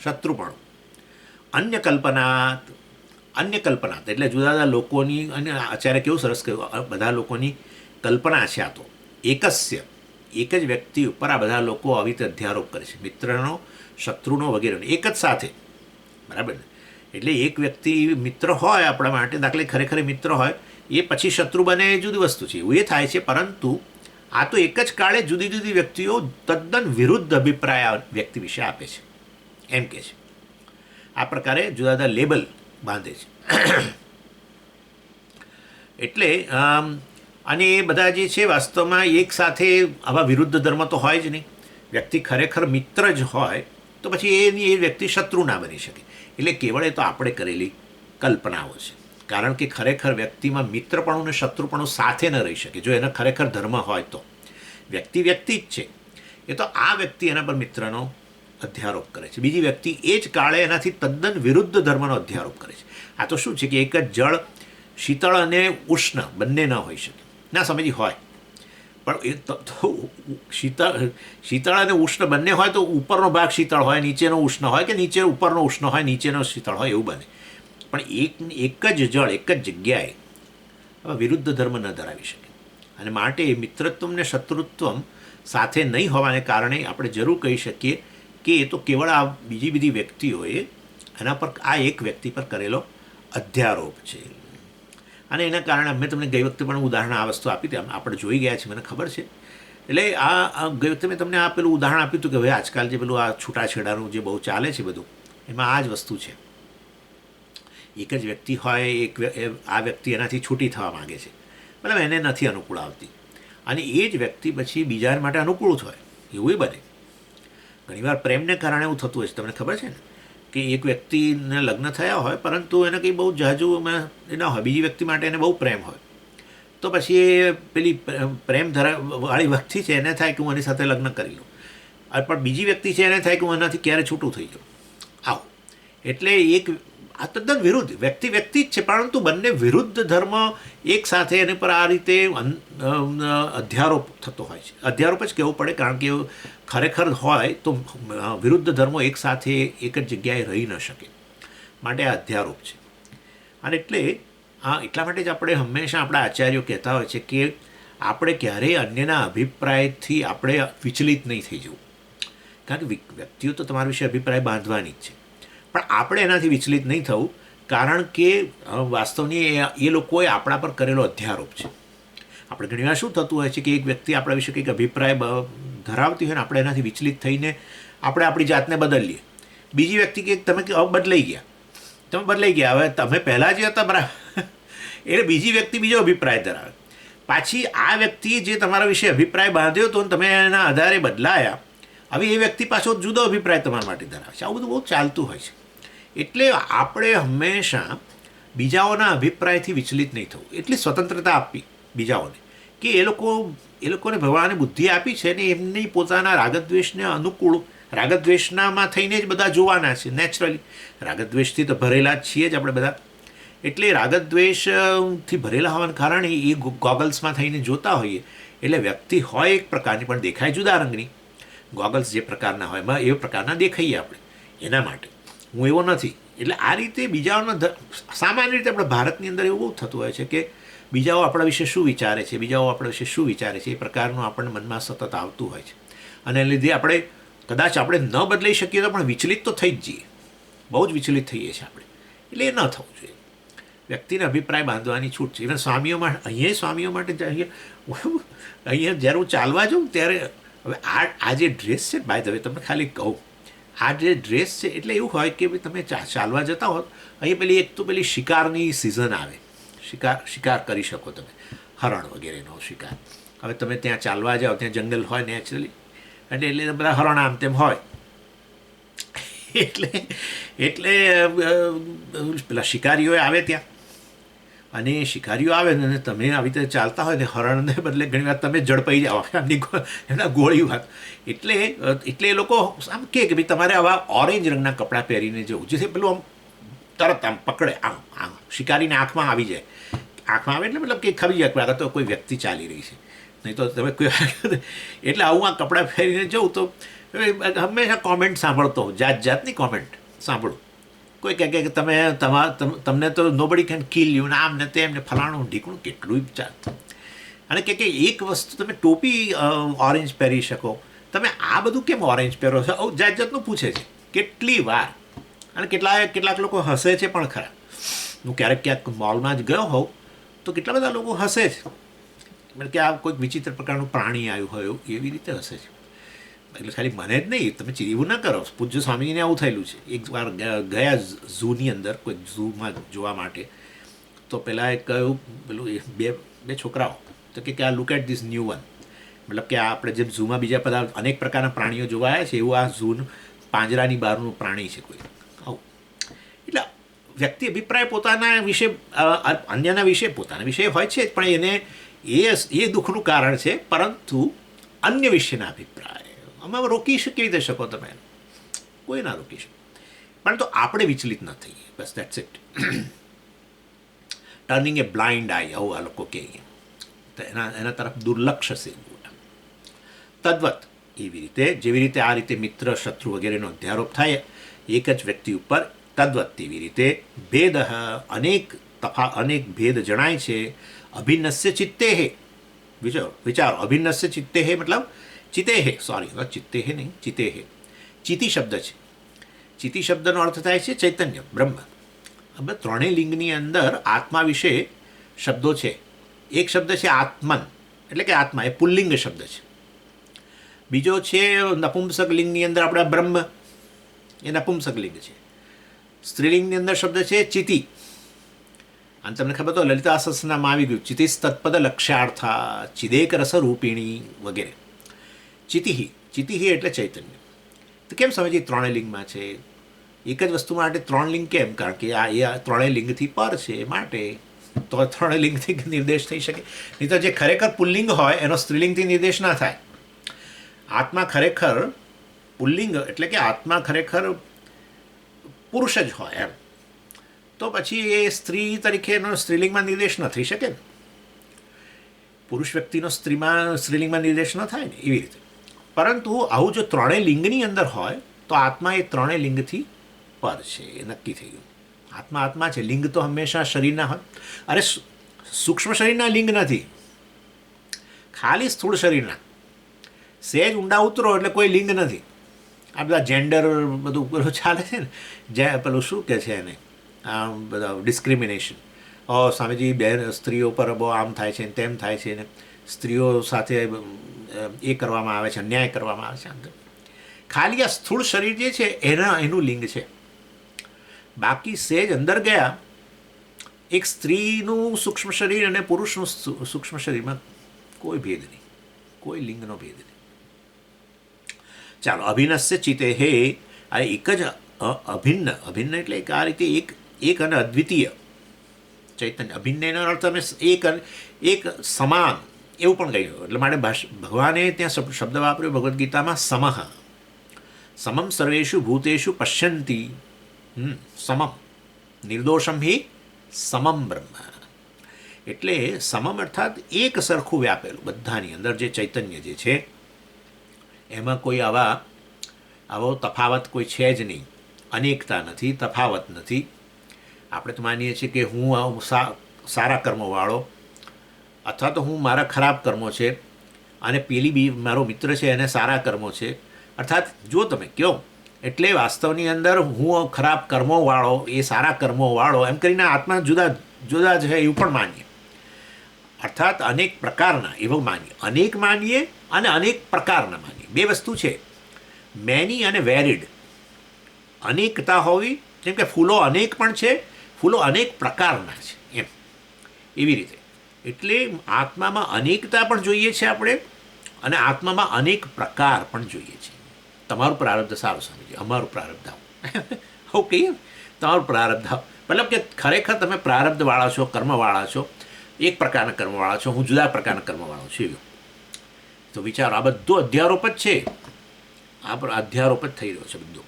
શત્રુપણું, અન્ય કલ્પનાત એટલે જુદા જુદા લોકોની, અને આચાર્ય કેવું સરસ કહ્યું, બધા લોકોની કલ્પના છે. આ તો એક જ વ્યક્તિ ઉપર આ બધા લોકો આવી રીતે અધ્યારોપ કરે છે, મિત્રનો, શત્રુનો વગેરેનો, એક જ સાથે, બરાબર ને. એટલે એક વ્યક્તિ મિત્ર હોય આપણા માટે, દાખલે ખરેખર મિત્ર હોય, એ પછી શત્રુ બને એ જુદી વસ્તુ છે, એવું એ થાય છે. પરંતુ આ તો એક જ કાળે જુદી જુદી વ્યક્તિઓ તદ્દન વિરુદ્ધ અભિપ્રાય વ્યક્તિ વિશે આપે છે, એમ કે છે. આ પ્રકારે જુદા જુદા લેબલ બાંધે છે. એટલે અને એ બધા જે છે વાસ્તવમાં એક સાથે આવા વિરુદ્ધ ધર્મ તો હોય જ નહીં. વ્યક્તિ ખરેખર મિત્ર જ હોય તો પછી એ વ્યક્તિ શત્રુ ના બની શકે. એટલે કેવળ એ તો આપણે કરેલી કલ્પનાઓ છે. કારણ કે ખરેખર વ્યક્તિમાં મિત્રપણું અને શત્રુપણું સાથે ન રહી શકે. જો એનો ખરેખર ધર્મ હોય તો વ્યક્તિ જ છે. એ તો આ વ્યક્તિ એના પર મિત્રનો અધ્યારોપ કરે છે, બીજી વ્યક્તિ એ જ કાળે એનાથી તદ્દન વિરુદ્ધ ધર્મનો અધ્યારોપ કરે છે. આ તો શું છે કે એક જ જળ શીતળ અને ઉષ્ણ બંને ન હોઈ શકે. ના સમજી હોય પણ એ તો શીતળ અને ઉષ્ણ બંને હોય તો ઉપરનો ભાગ શીતળ હોય, નીચેનો ઉષ્ણ હોય, કે નીચે ઉપરનો ઉષ્ણ હોય, નીચેનો શીતળ હોય, એવું બને. પણ એક જ જળ એક જ જગ્યાએ વિરુદ્ધ ધર્મ ન ધરાવી શકે. અને માટે મિત્રત્વમ ને શત્રુત્વમ સાથે નહીં હોવાને કારણે આપણે જરૂર કહી શકીએ કે એ તો કેવળ આ બીજી બધી વ્યક્તિઓએ એના પર આ એક વ્યક્તિ પર કરેલો અધ્યારોપ છે. અને એના કારણે મેં તમને ગઈ વખતે પણ ઉદાહરણ આ વસ્તુ આપી હતી, આપણે જોઈ ગયા છીએ, મને ખબર છે. એટલે આ ગઈ વખતે મેં તમને આ પેલું ઉદાહરણ આપ્યું હતું કે ભાઈ આજકાલ જે પેલું આ છૂટાછેડાનું જે બહુ ચાલે છે બધું, એમાં આ જ વસ્તુ છે. એક જ વ્યક્તિ હોય, આ વ્યક્તિ એનાથી છૂટી થવા માગે છે, મતલબ એને નથી અનુકૂળ આવતી, અને એ જ વ્યક્તિ પછી બીજા માટે અનુકૂળ જ હોય, એવું બને. ઘણીવાર પ્રેમને કારણે એવું થતું હોય છે, તમને ખબર છે ને, કે એક વ્યક્તિને લગ્ન થયા હોય પરંતુ એને કંઈ બહુ જાજુ એ ના હોય, બીજી વ્યક્તિ માટે એને બહુ પ્રેમ હોય, તો પછી એ પેલી પ્રેમ વાળી વ્યક્તિ છે એને થાય કે હું એની સાથે લગ્ન કરી લઉં, પણ બીજી વ્યક્તિ છે એને થાય કે હું એનાથી ક્યારે છૂટું થઈ જાઉં. આવું એટલે આ તદ્દન વિરુદ્ધ વ્યક્તિ જ છે, પરંતુ બંને વિરુદ્ધ ધર્મ એક સાથે એને પર આ રીતે અધ્યારોપ થતો હોય છે. અધ્યારોપ જ કહેવું પડે, કારણ કે ખરેખર હોય તો વિરુદ્ધ ધર્મો એક સાથે એક જ જગ્યાએ રહી ન શકે, માટે આ અધ્યારોપ છે. અને એટલા માટે જ આપણે હંમેશા આપણા આચાર્યો કહેતા હોય છે કે આપણે ક્યારેય અન્યના અભિપ્રાયથી આપણે વિચલિત નહીં થઈ જવું. કારણ કે વ્યક્તિઓ તો તમારા વિશે અભિપ્રાય બાંધવાની જ છે, પણ આપણે એનાથી વિચલિત નહીં થવું, કારણ કે વાસ્તવની એ લોકોએ આપણા પર કરેલો અધ્યારોપ છે. આપણે ઘણીવાર શું થતું હોય છે કે એક વ્યક્તિ આપણા વિશે કંઈક અભિપ્રાય ધરાવતી હોય ને આપણે એનાથી વિચલિત થઈને આપણે આપણી જાતને બદલીએ. બીજી વ્યક્તિ કે તમે બદલાઈ ગયા, હવે તમે પહેલાં જે હતા બરાબર, એટલે બીજી વ્યક્તિ બીજો અભિપ્રાય ધરાવે. પાછી આ વ્યક્તિએ જે તમારા વિશે અભિપ્રાય બાંધ્યો હતો ને તમે એના આધારે બદલાયા, હવે એ વ્યક્તિ પાછો જુદો અભિપ્રાય તમારા માટે ધરાવે છે. આવું બધું બહુ ચાલતું હોય છે. એટલે આપણે હંમેશા બીજાઓના અભિપ્રાયથી વિચલિત નહીં થવું, એટલી સ્વતંત્રતા આપવી બીજાઓને કે એ લોકોને ભગવાને બુદ્ધિ આપી છે ને એમની પોતાના રાગદ્વેષને અનુકૂળ, રાગદ્વેષનામાં થઈને જ બધા જોવાના છે. નેચરલી રાગદ્વેષથી તો ભરેલા જ છીએ જ આપણે બધા. એટલે રાગદ્વેષથી ભરેલા હોવાને કારણે એ ગોગલ્સમાં થઈને જોતા હોઈએ, એટલે વ્યક્તિ હોય એક પ્રકારની પણ દેખાય જુદા રંગની. ગોગલ્સ જે પ્રકારના હોય એમાં એ પ્રકારના દેખાઈએ આપણે. એના માટે હું એવો નથી. એટલે આ રીતે બીજાઓનો સામાન્ય રીતે આપણે ભારતની અંદર એવું બહુ થતું હોય છે કે બીજાઓ આપણા વિશે શું વિચારે છે, બીજાઓ આપણા વિશે શું વિચારે છે, એ પ્રકારનું આપણને મનમાં સતત આવતું હોય છે. અને એને લીધે આપણે કદાચ આપણે ન બદલાઈ શકીએ તો પણ વિચલિત તો થઈ જ જઈએ, બહુ જ વિચલિત થઈએ છીએ આપણે. એટલે એ ન થવું જોઈએ. વ્યક્તિને અભિપ્રાય બાંધવાની છૂટ છે. ઇવન સ્વામીઓ માટે અહીંયા જ્યારે હું ચાલવા જાઉં ત્યારે હવે આ જે ડ્રેસ છે, બાય ધ વે તમને ખાલી કહું, આ જે ડ્રેસ છે એટલે એવું હોય કે તમે ચાલવા જતા હો, અહીંયા પેલી શિકારની સિઝન આવે, શિકાર કરી શકો તમે, હરણ વગેરેનો શિકાર. હવે તમે ત્યાં ચાલવા જાઓ, ત્યાં જંગલ હોય નેચરલી, એટલે બધા હરણ આમ તેમ હોય. એટલે પેલા શિકારીઓ આવે ત્યાં, અને શિકારીઓ આવે ને તમે આવી રીતે ચાલતા હોય ને હરણને બદલે ઘણીવાર તમે ઝડપાઈ જાઓ એમના ગોળી વાત. એટલે એ લોકો આમ કે ભાઈ તમારે આવા ઓરેન્જ રંગના કપડાં પહેરીને જવું, જેથી પેલું આમ તરત આમ પકડે, આમ શિકારીને આંખમાં આવી જાય. આંખમાં આવે એટલે મતલબ કે ખબર જાય કે તો કોઈ વ્યક્તિ ચાલી રહી છે, નહીં તો તમે કોઈ. એટલે આવું આ કપડાં પહેરીને જવું તો હંમેશા કોમેન્ટ સાંભળતો હોઉં, જાતની કોમેન્ટ સાંભળું. કોઈ કહે કે તમને તો નોબડી કેન કિલ યુ ને આમ ને તેમ ને ફલાણું ઢીકણું કેટલું ચાલતું. અને કે એક વસ્તુ તમે ટોપી ઓરેન્જ પહેરી શકો, તમે આ બધું કેમ ઓરેન્જ પહેરો છો, જાતનું પૂછે છે કેટલી વાર. અને કેટલાક લોકો હસે છે પણ ખરા. હું ક્યાંક મોલમાં જ ગયો હોઉં તો કેટલા બધા લોકો હસે છે, એટલે કે આ કોઈક વિચિત્ર પ્રકારનું પ્રાણી આવ્યું હોય એવી રીતે હસે છે. એટલે ખાલી મને જ નહીં, તમે એવું ના કરો. પૂજ્ય સ્વામીજીને આવું થયેલું છે. એક વાર ગયા ઝૂની અંદર, કોઈક ઝૂમાં જોવા માટે, તો પહેલાં એક કહ્યું પેલું બે છોકરાઓ તો કે આ look at this new one, મતલબ કે આપણે જેમ ઝૂમાં બીજા બધા અનેક પ્રકારના પ્રાણીઓ જોવાયા છે એવું આ ઝૂનું પાંજરાની બહારનું પ્રાણી છે કોઈ આવું. એટલે વ્યક્તિ અભિપ્રાય પોતાના વિશે, અન્યના વિશે, પોતાના વિશે હોય છે પણ એને એ દુઃખનું કારણ છે, પરંતુ અન્ય વિશેના અભિપ્રાય આમાં રોકી કેવી રીતે શકો તમે? કોઈ ના રોકી શકો. પરંતુ આપણે વિચલિત ન થઈએ, બસ that's it. Turning a blind eye, આવું આ લોકો કહે, તો એના તરફ દુર્લક્ષ છે. તદ્વત એવી રીતે, જેવી રીતે આ રીતે મિત્ર શત્રુ વગેરેનો અધ્યારોપ થાય એક જ વ્યક્તિ ઉપર, તદ્વત તેવી રીતે ભેદ અનેક ભેદ જણાય છે. અભિન્નસ્ય ચિત્તે વિચારો, અભિન્નસ્ય ચિત્તે મતલબ ચિતેહે, સોરી ચિત્તેહે નહીં, ચિતેહે. ચિતિ શબ્દ છે. ચિતિ શબ્દનો અર્થ થાય છે ચૈતન્ય, બ્રહ્મ. હવે ત્રણેય લિંગની અંદર આત્મા વિશે શબ્દો છે. એક શબ્દ છે આત્મન, એટલે કે આત્મા, એ પુલ્લિંગ શબ્દ છે. બીજો છે નપુંસક લિંગની અંદર આપણા બ્રહ્મ, એ નપુંસક લિંગ છે. સ્ત્રીલિંગની અંદર શબ્દ છે ચિતિ. અને તમને ખબર તો લલિતા સહસ્રનામમાં આવી ગયું, ચિતિસ તત્પદ લક્ષ્યાર્થા ચિદેક રસ રૂપિણી વગેરે. ચિતિહી એટલે ચૈતન્ય. તો કેમ સમજીએ ત્રણેય લિંગમાં છે? એક જ વસ્તુ માટે ત્રણ લિંગ કેમ? કારણ કે આ ત્રણેય લિંગથી પર છે, માટે તો ત્રણેય લિંગથી નિર્દેશ થઈ શકે. નહીં તો જે ખરેખર પુલ્લિંગ હોય એનો સ્ત્રીલિંગથી નિર્દેશ ના થાય. આત્મા ખરેખર પુલ્લિંગ એટલે કે આત્મા ખરેખર પુરુષ જ હોય એમ, તો પછી એ સ્ત્રી તરીકે એનો સ્ત્રીલિંગમાં નિર્દેશ ન થઈ શકે ને. પુરુષ વ્યક્તિનો સ્ત્રીલિંગમાં નિર્દેશ ન થાય ને, એવી રીતે. પરંતુ આવું જો ત્રણેય લિંગની અંદર હોય તો આત્મા એ ત્રણેય લિંગથી પર છે, એ નક્કી થઈ ગયું. આત્મા છે. લિંગ તો હંમેશા શરીરના હોય. અરે સૂક્ષ્મ શરીરના લિંગ નથી, ખાલી સ્થૂળ શરીરના. સહેજ ઊંડા ઉતરો એટલે કોઈ લિંગ નથી. આ બધા જેન્ડર બધું પેલું ચાલે છે ને, જે પેલું શું કહે છે એને, આ બધા ડિસ્ક્રિમિનેશન. સ્વામીજી બેન સ્ત્રીઓ પર બહુ આમ થાય છે ને તેમ થાય છે ને, સ્ત્રીઓ સાથે એ કરવામાં આવે છે, અન્યાય કરવામાં આવે છે. આમ તો ખાલી આ સ્થૂળ શરીર જે છે એનું લિંગ છે. બાકી સહેજ અંદર ગયા એક સ્ત્રીનું સૂક્ષ્મ શરીર અને પુરુષનું સૂક્ષ્મ શરીરમાં કોઈ ભેદ નહીં, કોઈ લિંગનો ભેદ નહીં. ચાલો, અભિન્નસ્ય ચિતે હે, આ એક જ અભિન્ન એટલે આ રીતે એક અને અદ્વિતીય ચૈતન્ય. અભિન્ન એનો અર્થ તમે એક સમાન એવું પણ કહ્યું. એટલે માટે ભગવાને ત્યાં શબ્દ વાપર્યો ભગવદ્ ગીતામાં, સમઃ સમમ સર્વેષુ ભૂતેષુ પશ્યંતિ સમમ નિર્દોષમ હિ સમમ બ્રહ્મ. એટલે સમમ અર્થાત એક સરખું વ્યાપેલું બધાની અંદર જે ચૈતન્ય જે છે એમાં કોઈ આવો તફાવત કોઈ છે જ નહીં. અનેકતા નથી, તફાવત નથી. આપણે તો માનીએ છીએ કે હું સારા કર્મોવાળો, અથવા તો હું મારા ખરાબ કર્મો છે અને પેલી બી મારો મિત્ર છે એને સારા કર્મો છે. અર્થાત જો તમે કહો એટલે વાસ્તવની અંદર હું ખરાબ કર્મોવાળો, એ સારા કર્મોવાળો, એમ કરીને આત્મા જુદા જુદા છે એવું પણ માનીએ. અર્થાત અનેક પ્રકારના એવું માનીએ. અનેક માનીએ અને અનેક પ્રકારના માનીએ. બે વસ્તુ છે, મેની અને વેરિડ. અનેકતા હોવી, જેમ કે ફૂલો અનેક પણ છે, ફૂલો અનેક પ્રકારના છે, એમ એવી રીતે. એટલે આત્મામાં અનેકતા પણ જોઈએ છે આપણે, અને આત્મામાં અનેક પ્રકાર પણ જોઈએ છે. તમારું પ્રારબ્ધ સારું સમજીએ, અમારું પ્રારબ્ધ આવું હું કહીએ, તમારું પ્રારબ્ધ આવું મતલબ કે ખરેખર તમે પ્રારબ્ધવાળા છો, કર્મવાળા છો, એક પ્રકારના કર્મવાળા છો, હું જુદા પ્રકારના કર્મવાળો છું. એવું તો વિચારો, આ બધો અધ્યારોપ જ છે. આ અધ્યારોપ જ થઈ રહ્યો છે બધું.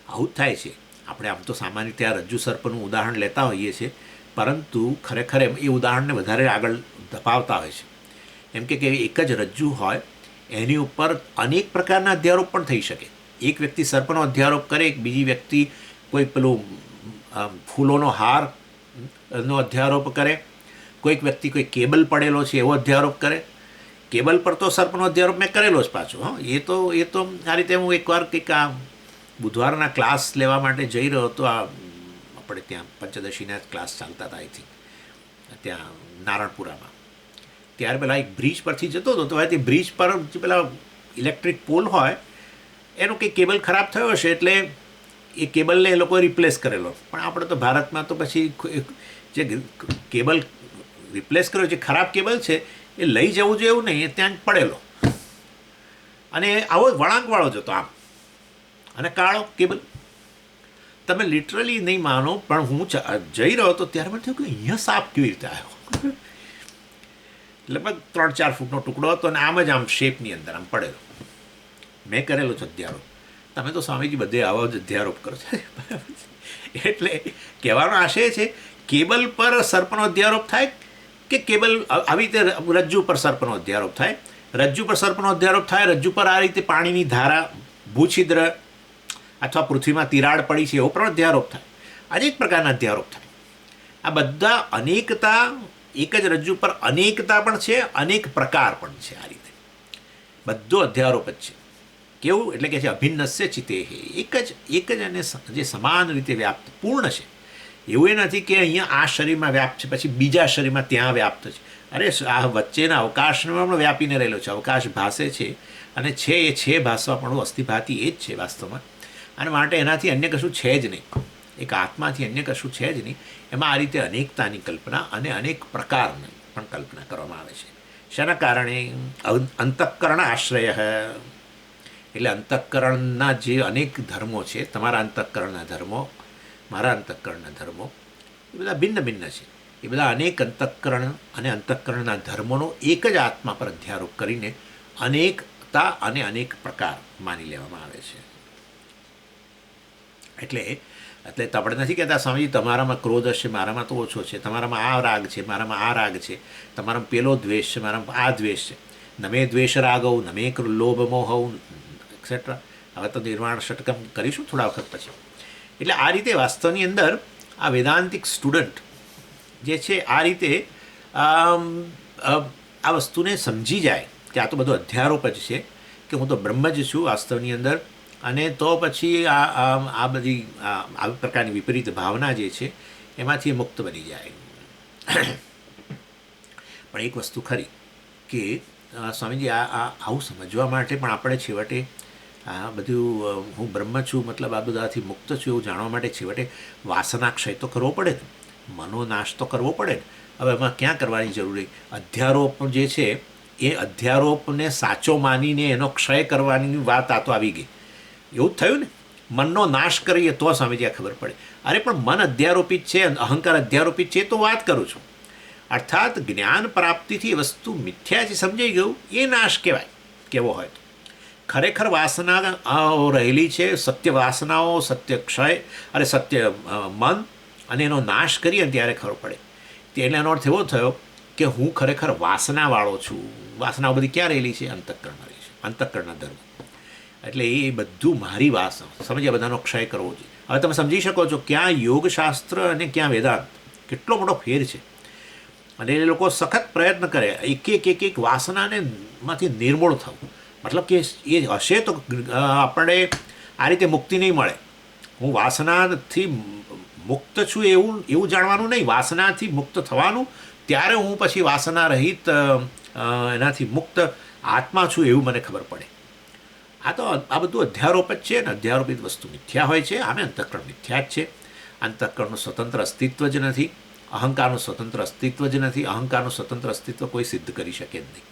આવું જ થાય છે. આપણે આમ તો સામાન્ય રીતે આ રજ્જુ સર્પનું ઉદાહરણ લેતા હોઈએ છીએ, પરંતુ ખરેખર એ ઉદાહરણને વધારે આગળ ધપાવતા હોય છે. એમ કે એક જ રજ્જુ હોય એની ઉપર અનેક પ્રકારના અધ્યારોપ પણ થઈ શકે. એક વ્યક્તિ સર્પનો અધ્યારોપ કરે, એક બીજી વ્યક્તિ કોઈ પેલું ફૂલોનો હારનો અધ્યારોપ કરે, કોઈક વ્યક્તિ કોઈ કેબલ પડેલો છે એવો અધ્યારોપ કરે. કેબલ પર તો સર્પનો અધ્યારોપ મેં કરેલો જ પાછો. એ તો આ રીતે હું એકવાર કંઈક આ બુધવારના ક્લાસ લેવા માટે જઈ રહ્યો હતો. આ આપણે ત્યાં પંચદશીના ક્લાસ ચાલતા હતા, આઈ થિંક ત્યાં નારણપુરામાં. ત્યારે પેલા એક બ્રિજ પરથી જતો હતો, તો તે બ્રિજ પર જે પેલા ઇલેક્ટ્રિક પોલ હોય એનો કંઈક કેબલ ખરાબ થયો હશે, એટલે એ કેબલને એ લોકોએ રિપ્લેસ કરેલો. પણ આપણે તો ભારતમાં તો પછી જે કેબલ રિપ્લેસ કર્યો, જે ખરાબ કેબલ છે એ લઈ જવું જોઈએ એવું નહીં, એ ત્યાં જ પડેલો, અને આવો વળાંકવાળો જ હતો આમ, અને કાળો કેબલ. તમે લિટરલી નહીં માનો, પણ હું જઈ રહ્યો હતો ત્યારે મને થયું કે અહીંયા સાપ કેવી રીતે આવ્યો. લગભગ 3-4 ફૂટનો ટુકડો હતો અને આમ જ આમ શેપની અંદર આમ પડેલો. મેં કરેલો છે અધ્યારોપ. તમે તો સ્વામીજી બધે આવો જ અધ્યારોપ કરો છો. એટલે કહેવાનો આશય છે, કેબલ પર સર્પનો અધ્યારોપ થાય કે કેબલ આવી રીતે રજ્જુ પર સર્પનો અધ્યારોપ થાય, રજ્જુ પર સર્પનો અધ્યારોપ થાય, રજ્જુ પર આ રીતે પાણીની ધારા, ભૂછિદ્ર અથવા પૃથ્વીમાં તિરાડ પડી છે એવો પણ અધ્યારોપ થાય. અનેક પ્રકારના અધ્યારોપ થાય. આ બધા અનેકતા, એક જ રજ્જુ પર અનેકતા પણ છે, અનેક પ્રકાર પણ છે. આ રીતે બધો અધ્યારોપ જ છે. કેવું એટલે કે છે અભિન્નસ્ય ચિતે હે, એક જ અને જે સમાન રીતે વ્યાપ્ત પૂર્ણ છે. એવું એ નથી કે અહીંયા આ શરીરમાં વ્યાપ્ત છે પછી બીજા શરીરમાં ત્યાં વ્યાપ્ત છે. અરે આ વચ્ચેના અવકાશમાં પણ વ્યાપીને રહેલો છે. અવકાશ ભાસે છે અને છે એ છે ભાસવા પણ અસ્થિભાતી એ જ છે વાસ્તવમાં. અને માટે એનાથી અન્ય કશું છે જ નહીં, એક આત્માથી અન્ય કશું છે જ નહીં. એમાં આ રીતે અનેકતાની કલ્પના અને અનેક પ્રકારની પણ કલ્પના કરવામાં આવે છે. શાના કારણે? અંતઃકરણ આશ્રય. એટલે અંતઃકરણના જે અનેક ધર્મો છે, તમારા અંતઃકરણના ધર્મો, મારા અંતઃકરણના ધર્મો, એ બધા ભિન્ન ભિન્ન છે. એ બધા અનેક અંતઃકરણ અને અંતઃકરણના ધર્મોનો એક જ આત્મા પર અધ્યારોપ કરીને અનેકતા અને અનેક પ્રકાર માની લેવામાં આવે છે. એટલે આપણે નથી કહેતા સ્વામીજી તમારામાં ક્રોધ હશે, મારામાં તો ઓછો છે, તમારામાં આ રાગ છે, મારામાં આ રાગ છે, તમારામાં પેલો દ્વેષ છે, મારામાં આ દ્વેષ છે. નમે દ્વેષ રાગવ, નમે લોભ મોહવ એક્સેટ્રા. હવે તો નિર્વાણ ષટકમ કરીશું થોડા વખત પછી. એટલે આ રીતે વાસ્તવની અંદર આ વેદાંતિક સ્ટુડન્ટ જે છે આ રીતે આ વસ્તુને સમજી જાય કે આ તો બધો અધ્યારોપ જ છે, કે હું તો બ્રહ્મ જ છું વાસ્તવની અંદર, અને તો પછી આ બધી આ પ્રકારની વિપરીત ભાવના જે છે એમાંથી મુક્ત બની જાય. પણ એક વસ્તુ ખરી કે સ્વામીજી આવું સમજવા માટે પણ આપણે છેવટે આ બધું હું બ્રહ્મ છું મતલબ આ બધાથી મુક્ત છું એવું જાણવા માટે છેવટે વાસના ક્ષય તો કરવો પડે ને, મનોનાશ તો કરવો પડે ને. હવે એમાં ક્યાં કરવાની જરૂરી? અધ્યારોપ જે છે એ અધ્યારોપને સાચો માનીને એનો ક્ષય કરવાની વાત આ તો આવી ગઈ. એવું જ થયું ને, મનનો નાશ કરીએ તો સ્વામીજી આ ખબર પડે. અરે પણ મન અધ્યારોપિત છે, અહંકાર અધ્યારોપિત છે, તો વાત કરું છું. અર્થાત જ્ઞાન પ્રાપ્તિથી વસ્તુ મિથ્યા છે સમજાઈ ગયું, એ નાશ કહેવાય કેવો હોય તો. ખરેખર વાસના રહેલી છે, સત્ય વાસનાઓ, સત્ય ક્ષય અને સત્ય મન, અને એનો નાશ કરીએ ત્યારે ખબર પડે. એટલે એનો અર્થ એવો થયો કે હું ખરેખર વાસનાવાળો છું. વાસનાઓ બધી ક્યાં રહેલી છે? અંતઃકરણમાં રહી છે, અંતઃકરણના ધર્મ. એટલે એ બધું મારી વાસના સમજ્યા, બધાનો ક્ષય કરવો જોઈએ. હવે તમે સમજી શકો છો ક્યાં યોગશાસ્ત્ર અને ક્યાં વેદાંત, કેટલો મોટો ફેર છે. અને એ લોકો સખત પ્રયત્ન કરે એક વાસનાને માંથી નિર્મૂળ થવું. મતલબ કે એ હશે તો આપણે આ રીતે મુક્તિ નહીં મળે. હું વાસનાથી મુક્ત છું એવું જાણવાનું નહીં, વાસનાથી મુક્ત થવાનું, ત્યારે હું પછી વાસના રહિત એનાથી મુક્ત આત્મા છું એવું મને ખબર પડે. આ બધું અધ્યારોપ જ છે ને. અધ્યારોપિત વસ્તુ મિથ્યા હોય છે. આમે અંતઃકરણ મિથ્યા જ છે. અંતઃકરણનું સ્વતંત્ર અસ્તિત્વ જ નથી, અહંકારનું સ્વતંત્ર અસ્તિત્વ જ નથી. અહંકારનું સ્વતંત્ર અસ્તિત્વ કોઈ સિદ્ધ કરી શકે જ નહીં.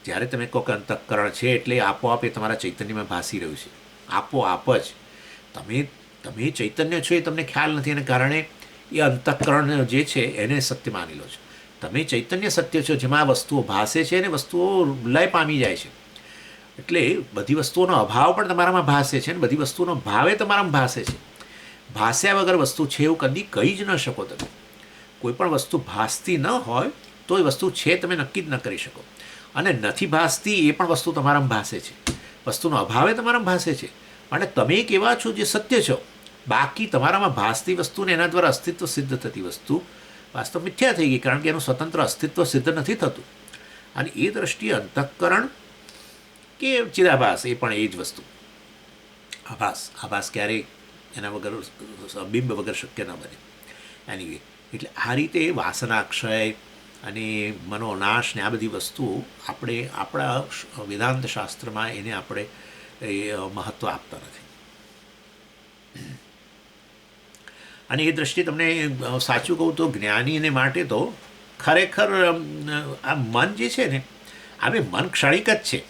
જ્યારે તમે કહો કે અંતઃકરણ છે એટલે આપોઆપ એ તમારા ચૈતન્યમાં ભાસી રહ્યું છે, આપોઆપ જ. તમે ચૈતન્ય છો એ તમને ખ્યાલ નથી, એને કારણે એ અંતઃકરણ જે છે એને સત્ય માની લો છો. તમે ચૈતન્ય સત્ય છો, જેમાં આ વસ્તુઓ ભાસે છે અને વસ્તુઓ લય પામી જાય છે. એટલે બધી વસ્તુઓનો અભાવ પણ તમારામાં ભાસે છે, અને બધી વસ્તુઓનો ભાવે તમારામાં ભાસે છે. ભાસ્યા વગર વસ્તુ છે એવું કદી કહી જ ન શકો તમે. કોઈ પણ વસ્તુ ભાસતી ન હોય તો એ વસ્તુ છે તમે નક્કી જ ન કરી શકો. અને નથી ભાસતી એ પણ વસ્તુ તમારામાં ભાસે છે, વસ્તુનો અભાવે તમારામાં ભાસે છે. અને તમે એક એવા છો જે સત્ય છો. બાકી તમારામાં ભાસતી વસ્તુને એના દ્વારા અસ્તિત્વ સિદ્ધ થતી વસ્તુ વાસ્તવ મિથ્યા થઈ ગઈ, કારણ કે એનું સ્વતંત્ર અસ્તિત્વ સિદ્ધ નથી થતું. અને એ દ્રષ્ટિએ અંતઃકરણ કે ચિદાભાસ એ પણ એ જ વસ્તુ. આભાસ ક્યારેય એના વગર, બિંબ વગર શક્ય ન બને. એની એટલે આ રીતે વાસના ક્ષય અને મનોનાશ ને આ બધી વસ્તુઓ આપણે આપણા વેદાંત શાસ્ત્રમાં એને આપણે મહત્ત્વ આપતા નથી. અને એ દ્રષ્ટિએ તમને સાચું કહું તો જ્ઞાનીને માટે તો ખરેખર આ મન જે છે ને, હવે મન ક્ષણિક જ છે,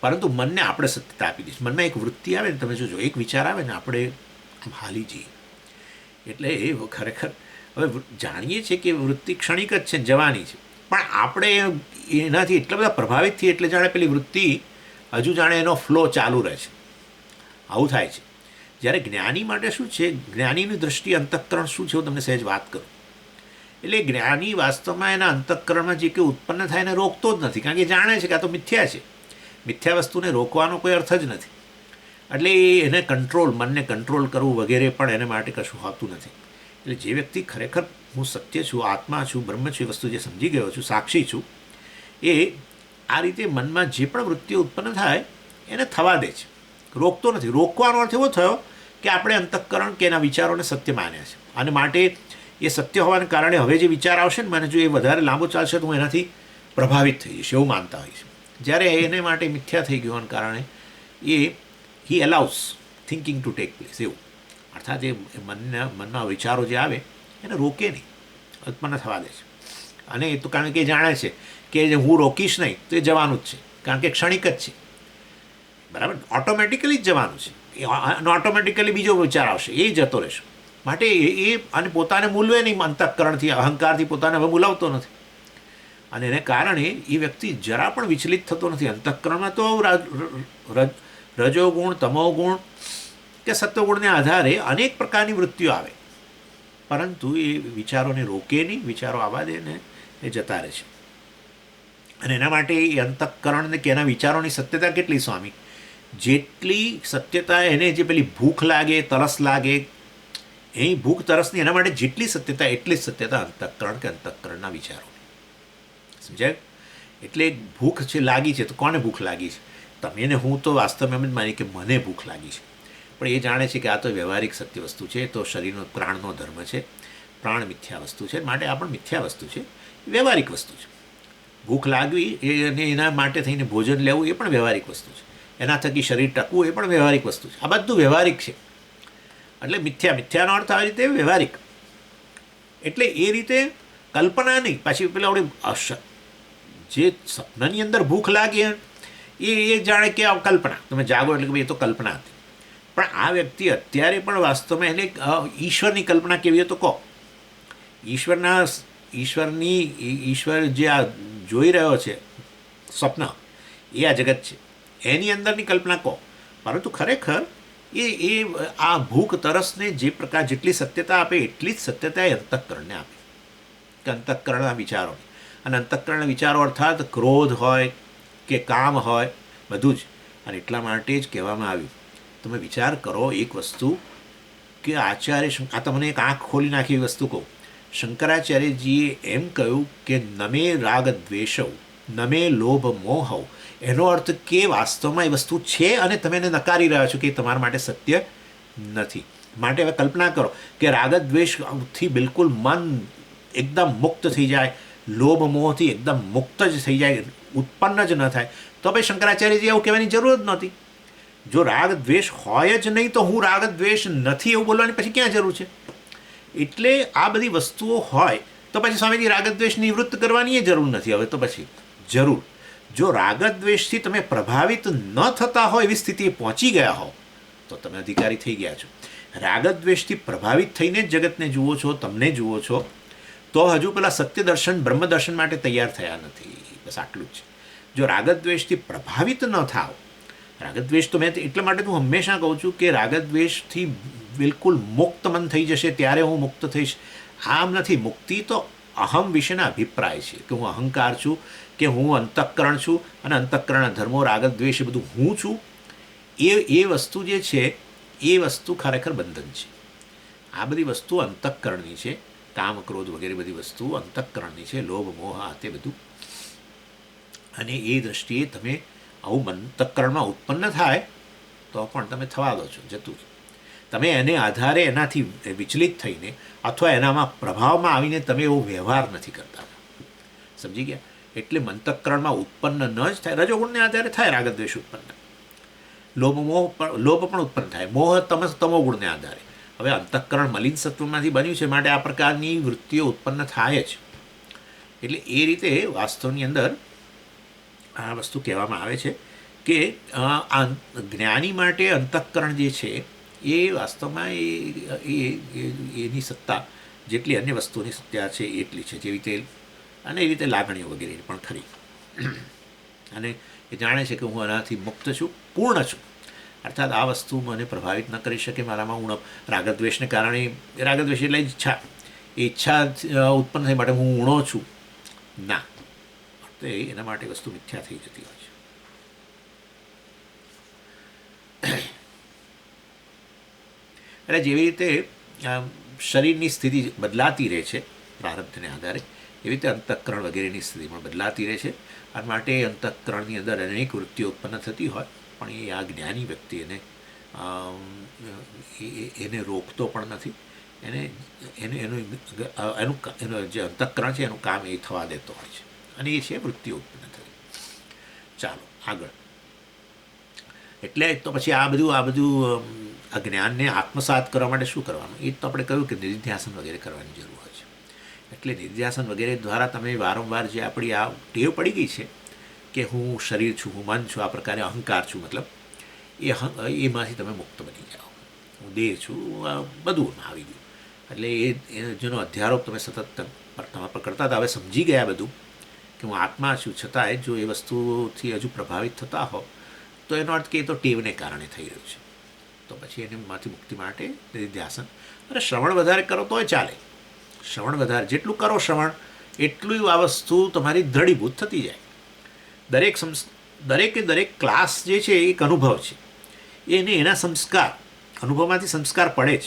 પરંતુ મનને આપણે સત્યતા આપી દઈશું. મનમાં એક વૃત્તિ આવે ને, તમે જોજો, એક વિચાર આવે ને, આપણે આમ હાલી જઈએ. એટલે એ ખરેખર હવે જાણીએ છીએ કે વૃત્તિ ક્ષણિક જ છે, જવાની છે, પણ આપણે એનાથી એટલા બધા પ્રભાવિત થઈએ એટલે જાણે પેલી વૃત્તિ હજુ જાણે એનો ફ્લો ચાલુ રહે છે. આવું થાય છે. જ્યારે જ્ઞાની માટે શું છે, જ્ઞાનીની દૃષ્ટિ અંતઃકરણ શું છે હું તમને સહેજ વાત કરું. એટલે જ્ઞાની વાસ્તવમાં એના અંતઃકરણમાં જે કંઈ ઉત્પન્ન થાય એને રોકતો જ નથી, કારણ કે જાણે છે કે આ તો મિથ્યા છે. મિથ્યા વસ્તુને રોકવાનો કોઈ અર્થ જ નથી. એટલે એને કંટ્રોલ, મનને કંટ્રોલ કરવું વગેરે પણ એને માટે કશું હોતું નથી. એટલે જે વ્યક્તિ ખરેખર હું સત્ય છું, આત્મા છું, બ્રહ્મ છું, એ વસ્તુ જે સમજી ગયો છું, સાક્ષી છું, એ આ રીતે મનમાં જે પણ વૃત્તિઓ ઉત્પન્ન થાય એને થવા દે છે, રોકતો નથી. રોકવાનો અર્થ એવો થયો કે આપણે અંતઃકરણ કે એના વિચારોને સત્ય માન્યા છે, અને માટે એ સત્ય હોવાને કારણે હવે જે વિચાર આવશે ને, મને જો એ વધારે લાંબો ચાલશે તો હું એનાથી પ્રભાવિત થઈ જઈશ એવું માનતા હોય છે. જ્યારે એને માટે મિથ્યા થઈ ગયોને કારણે હી allows thinking to take place એવું. અર્થાત એ મનમાં વિચારો જે આવે એને રોકે નહીં, ઉત્પન્ન થવા દે છે. અને એ તો કારણ કે એ જાણે છે કે હું રોકીશ નહીં તો એ જવાનું જ છે, કારણ કે ક્ષણિક જ છે. બરાબર, ઓટોમેટિકલી જ જવાનું છે. અને ઓટોમેટિકલી બીજો વિચાર આવશે, એ જતો રહેશે. માટે એ અને પોતાને મૂલવે નહીં, અંતઃકરણથી, અહંકારથી પોતાને હવે મૂલાવતો નથી. અને એને કારણે એ વ્યક્તિ જરા પણ વિચલિત થતો નથી. અંતઃકરણમાં તો રજોગુણ, તમોગુણ કે સત્વગુણને આધારે અનેક પ્રકારની વૃત્તિઓ આવે, પરંતુ એ વિચારોને રોકે નહીં, વિચારો આવવા દે ને એ જતા રહે છે. અને એના માટે એ અંતઃકરણને કે એના વિચારોની સત્યતા કેટલી સ્વામી? જેટલી સત્યતા એને જે પેલી ભૂખ લાગે, તરસ લાગે, એ ભૂખ તરસની એના માટે જેટલી સત્યતા એટલી જ સત્યતા અંતઃકરણ કે અંતઃકરણના વિચારો. સમજાય? એટલે ભૂખ છે લાગી છે, તો કોને ભૂખ લાગી છે? તમે ને હું તો વાસ્તવમાં એમ જ માની કે મને ભૂખ લાગી છે, પણ એ જાણે છે કે આ તો વ્યવહારિક સત્ય વસ્તુ છે, તો શરીરનો પ્રાણનો ધર્મ છે, પ્રાણ મિથ્યા વસ્તુ છે, માટે આ પણ મિથ્યા વસ્તુ છે, વ્યવહારિક વસ્તુ છે. ભૂખ લાગવી અને એના માટે થઈને ભોજન લેવું એ પણ વ્યવહારિક વસ્તુ છે, એના થકી શરીર ટકવું એ પણ વ્યવહારિક વસ્તુ છે. આ બધું વ્યવહારિક છે. એટલે મિથ્યાનો અર્થ આવી રીતે વ્યવહારિક. એટલે એ રીતે કલ્પના નહીં. પાછી પેલા આપણે જે સપનાની અંદર ભૂખ લાગે એ જાણે કે આ કલ્પના, તમે જાગો એટલે કે ભાઈ એ તો કલ્પના હતી. પણ આ વ્યક્તિ અત્યારે પણ વાસ્તવમાં એને ઈશ્વરની કલ્પના કેવી હોય તો કહો. ઈશ્વર જે આ જોઈ રહ્યો છે સ્વપ્ન, એ આ જગત છે, એની અંદરની કલ્પના કહો. પરંતુ ખરેખર એ આ ભૂખ તરસને જે પ્રકાર જેટલી સત્યતા આપે એટલી જ સત્યતા એ અંતઃકરણને આપે, કે અંતઃકરણના વિચારો. અને અંતઃકરણના વિચારો અર્થાત ક્રોધ હોય કે કામ હોય, બધું જ. અને એટલા માટે જ કહેવામાં આવ્યું, તમે વિચાર કરો એક વસ્તુ કે આ તમને એક આંખ ખોલી નાખી વસ્તુ કહું. શંકરાચાર્યજીએ એમ કહ્યું કે નમે રાગ દ્વેષવ નમે લોભ મોહવ. એનો અર્થ કે વાસ્તવમાં એ વસ્તુ છે અને તમે એને નકારી રહ્યા છો કે તમારા માટે સત્ય નથી. માટે હવે કલ્પના કરો કે રાગ દ્વેષથી બિલકુલ મન એકદમ મુક્ત થઈ જાય, લોભ મોહથી એકદમ મુક્ત જ થઈ જાય, ઉત્પન્ન જ ન થાય, તો ભાઈ શંકરાચાર્યજી એવું કહેવાની જરૂર જ નહોતી. જો રાગ દ્વેષ હોય જ નહીં તો હું રાગ દ્વેષ નથી એવું બોલવાની પછી ક્યાં જરૂર છે? એટલે આ બધી વસ્તુઓ હોય તો પછી સ્વામીજી રાગદ્વેષ નિવૃત્ત કરવાની એ જરૂર નથી. હવે તો પછી જરૂર, જો રાગદ્વેષથી તમે પ્રભાવિત ન થતા હોય એવી સ્થિતિએ પહોંચી ગયા હો તો તમે અધિકારી થઈ ગયા છો. રાગદ્વેષથી પ્રભાવિત થઈને જ જગતને જુઓ છો, તમને જુઓ છો, તો હજુ પેલા સત્ય દર્શન બ્રહ્મ દર્શન માટે તૈયાર થયા નથી. બસ આટલું જ છે. જો રાગદ્વેષથી પ્રભાવિત ન થાવ, રાગદ્વેષ તો મેં એટલા માટે હું હંમેશા કહું છું કે રાગદ્વેષથી બિલકુલ મુક્ત મન થઈ જશે ત્યારે હું મુક્ત થઈશ. આમ નથી. મુક્તિ તો અહમ વિશેના અભિપ્રાય છે, કે હું અહંકાર છું, કે હું અંતઃકરણ છું, અને અંતઃકરણના ધર્મો રાગદ્વેષ એ બધું હું છું. એ વસ્તુ જે છે એ વસ્તુ ખરેખર બંધન છે. આ બધી વસ્તુ અંતઃકરણની છે. કામ ક્રોધ વગેરે બધી વસ્તુ અંતઃકરણની છે, લોભ મોહ તે બધું. અને એ દ્રષ્ટિએ તમે આવું અંતઃકરણમાં ઉત્પન્ન થાય તો પણ તમે થવા દો છો, જતું. તમે એને આધારે એનાથી વિચલિત થઈને અથવા એનામાં પ્રભાવમાં આવીને તમે એવો વ્યવહાર નથી કરતા. સમજી ગયા? એટલે અંતઃકરણમાં ઉત્પન્ન ન જ થાય. રજોગુણને આધારે થાય રાગદ્વેષ ઉત્પન્ન, લોભ પણ ઉત્પન્ન થાય, મોહ તમોગુણને આધારે. હવે અંતઃકરણ મલિન સત્વમાંથી બન્યું છે, માટે આ પ્રકારની વૃત્તિઓ ઉત્પન્ન થાય જ. એટલે એ રીતે વાસ્તવની અંદર આ વસ્તુ કહેવામાં આવે છે કે આ જ્ઞાની માટે અંતઃકરણ જે છે એ વાસ્તવમાં એની સત્તા જેટલી અન્ય વસ્તુની સત્તા છે એટલી છે, જેવી રીતે અને એ રીતે લાગણીઓ વગેરે પણ ખરી. અને એ જાણે છે કે હું આનાથી મુક્ત છું, પૂર્ણ છું. અર્થાત આ વસ્તુ મને પ્રભાવિત ન કરી શકે. મારામાં ઉણપ રાગદ્વેષને કારણે, રાગદ્વેષ એટલે ઈચ્છા ઉત્પન્ન થઈ માટે હું ઊણો છું, ના. તો એના માટે વસ્તુ મિથ્યા થઈ જતી હોય છે. એટલે જેવી રીતે શરીરની સ્થિતિ બદલાતી રહે છે પ્રારબ્ધને આધારે, એવી રીતે અંતઃકરણ વગેરેની સ્થિતિ પણ બદલાતી રહે છે. અને માટે અંતઃકરણની અંદર અનેક વૃત્તિઓ ઉત્પન્ન થતી હોય, પણ એ આ જ્ઞાની વ્યક્તિ એને રોકતો પણ નથી. એનું જે અંતઃકરણ છે એનું કામ એ થવા દેતો હોય છે, અને એ છે વૃત્તિઓ ઉત્પન્ન થતી. ચાલો આગળ. એટલે તો પછી આ બધું આ જ્ઞાનને આત્મસાત કરવા માટે શું કરવાનું? એ તો આપણે કહ્યું કે નિધિધ્યાસન વગેરે કરવાની જરૂર હોય છે. એટલે નિધિધ્યાસન વગેરે દ્વારા તમે વારંવાર જે આપણી આ ટેવ પડી ગઈ છે કે હું શરીર છું, હું મન છું, આ પ્રકારે અહંકાર છું, મતલબ એમાંથી તમે મુક્ત બની જાઓ. હું દેહ છું, બધું આવી ગયું. એટલે જેનો અધ્યારોપ તમે સતત તમારા પર કરતા હતા, હવે સમજી ગયા બધું કે હું આત્મા છું, છતાંય જો એ વસ્તુથી હજુ પ્રભાવિત થતા હો તો એનો અર્થ કે એ તો ટેવને કારણે થઈ રહ્યું છે. તો પછી એમાંથી મુક્તિ માટે નિધિધ્યાસન. અને શ્રવણ વધારે કરો તોય ચાલે. શ્રવણ વધારે જેટલું કરો શ્રવણ એટલું આ વસ્તુ તમારી દ્રઢીભૂત થતી જાય. દરેક ક્લાસ જે છે એ એક અનુભવ છે. એના સંસ્કાર, અનુભવમાંથી સંસ્કાર પડે જ.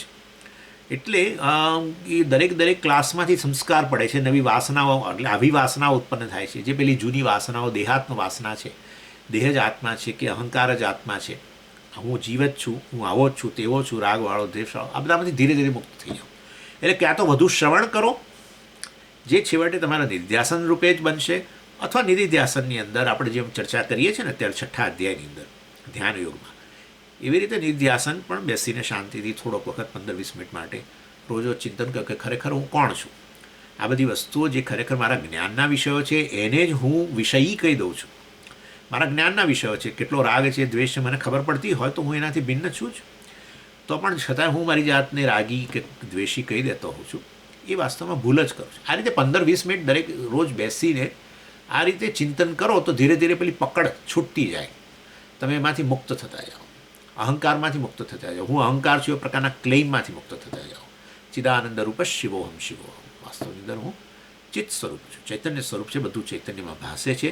એટલે એ દરેક ક્લાસમાંથી સંસ્કાર પડે છે, નવી વાસનાઓ, એટલે આવી વાસનાઓ ઉત્પન્ન થાય છે. જે પેલી જૂની વાસનાઓ, દેહાત્મ વાસના છે, દેહ જ આત્મા છે કે અહંકાર જ આત્મા છે, હું જીવ જ છું, હું આવો જ છું, તેવો છું, રાગવાળો, દ્વેષવાળો, આ બધામાંથી ધીરે ધીરે મુક્ત થઈ જાઓ. એટલે ક્યાં તો વધુ શ્રવણ કરો, જે છેવટે તમારા નિધ્યાસન રૂપે જ બનશે, અથવા નિધિધ્યાસનની અંદર આપણે જેમ ચર્ચા કરીએ છીએ ને અત્યારે 6થા અધ્યાયની અંદર ધ્યાન યોગમાં, એવી રીતે નિધ્યાસન પણ બેસીને શાંતિથી થોડોક વખત 15-20 મિનિટ માટે રોજ ચિંતન કરો કે ખરેખર હું કોણ છું. આ બધી વસ્તુઓ જે ખરેખર મારા જ્ઞાનના વિષયો છે એને જ હું વિષયી કહી દઉં છું. મારા જ્ઞાનના વિષયો છે, કેટલો રાગ છે, દ્વેષ છે, મને ખબર પડતી હોય તો હું એનાથી ભિન્ન છું જ, તો પણ છતાં હું મારી જાતને રાગી કે દ્વેષી કહી દેતો હોઉં છું. એ વાસ્તવમાં ભૂલ જ કરું છું. આ રીતે 15-20 મિનિટ દરેક રોજ બેસીને આ રીતે ચિંતન કરો તો ધીરે ધીરે પેલી પકડ છૂટતી જાય, તમે એમાંથી મુક્ત થતા જાઓ, અહંકારમાંથી મુક્ત થતા જાઓ. હું અહંકાર છું એ પ્રકારના ક્લેઇમમાંથી મુક્ત થતા જાઓ. ચિદાનંદ રૂપ શિવોહમ શિવોહમ, વાસ્તવની અંદર હું ચિત્ત સ્વરૂપ છું, ચૈતન્ય સ્વરૂપ છે, બધું ચૈતન્યમાં ભાસે છે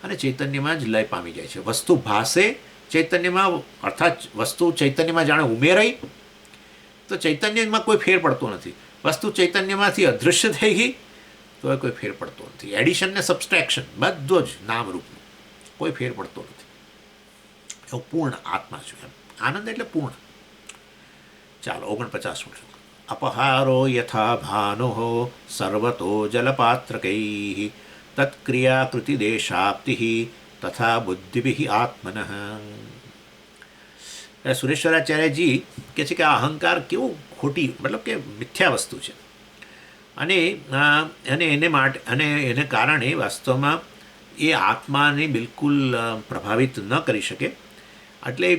અને ચૈતન્યમાં જ લય પામી જાય છે. વસ્તુ ભાસે ચૈતન્યમાં, અર્થાત વસ્તુ ચૈતન્યમાં જાણે ઉમેરાઈ તો ચૈતન્યમાં કોઈ ફેર પડતો નથી. વસ્તુ ચૈતન્યમાંથી અદૃશ્ય થઈ ગઈ તો કોઈ ફેર પડતો નથી. એડિશન ને સબસ્ટ્રેક્શન બધો જ નામરૂપનું, કોઈ ફેર પડતો નથી. એવું પૂર્ણ આત્મા છું એમ. આનંદ એટલે પૂર્ણ. ચાલો 49 શ્લોક. અપહારો યથા ભાનો સર્વતો જલપાત્રકૈ તત્ક્રિયાકૃતિ દેશાપ્તિ તથા બુદ્ધિભિ આત્મન. સુરેશ્વરાચાર્યજી કહે છે કે આ અહંકાર કેવું ખોટી, મતલબ કે મિથ્યા વસ્તુ છે, અને એને માટે અને એને કારણે વાસ્તવમાં એ આત્માને બિલકુલ પ્રભાવિત ન કરી શકે. એટલે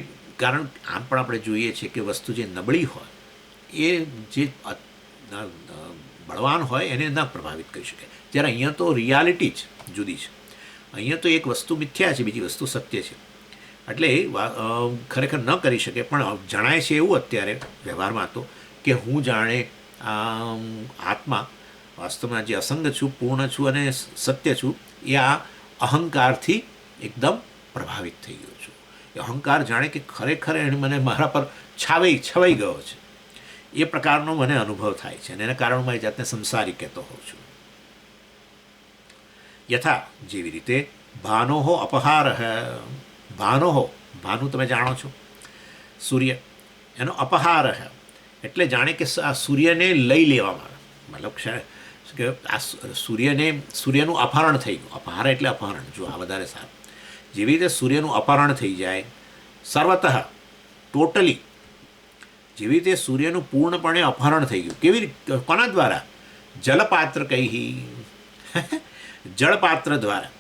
કારણ આમ પણ આપણે જોઈએ છીએ કે વસ્તુ જે નબળી હોય એ જે બળવાન હોય એને ન પ્રભાવિત કરી શકે. જ્યારે અહીંયા તો રિયાલિટી જ જુદી છે. અહીંયા તો એક વસ્તુ મિથ્યા છે, બીજી વસ્તુ સત્ય છે. એટલે ખરેખર ન કરી શકે. પણ જણાય છે એવું અત્યારે વ્યવહારમાં તો કે હું જાણે આત્મા વાસ્તવમાં જે અસંગ છું, પૂર્ણ છું અને સત્ય છું, એ આ અહંકારથી એકદમ પ્રભાવિત થઈ ગયો છું. એ અહંકાર જાણે કે ખરેખર એને મને મારા પર છવાઈ ગયો છે, એ પ્રકારનો મને અનુભવ થાય છે, અને એના કારણે મારી જાતને સંસારી કહેતો હોઉં છું. યથા જેવી રીતે ભાનોહો અપહાર, ભાનુ તમે જાણો છો સૂર્ય, એનો અપહાર એટલે જાણે કે આ સૂર્યને લઈ લેવામાં, મતલબ કે આ સૂર્યનું અપહરણ થઈ ગયું. અપહાર એટલે અપહરણ, જો આ વધારે સારું. જેવી રીતે સૂર્યનું અપહરણ થઈ જાય સર્વતઃ ટોટલી, જેવી રીતે સૂર્યનું પૂર્ણપણે અપહરણ થઈ ગયું. કેવી રીતે? કોના દ્વારા? જલપાત્ર કહી, જળપાત્ર દ્વારા.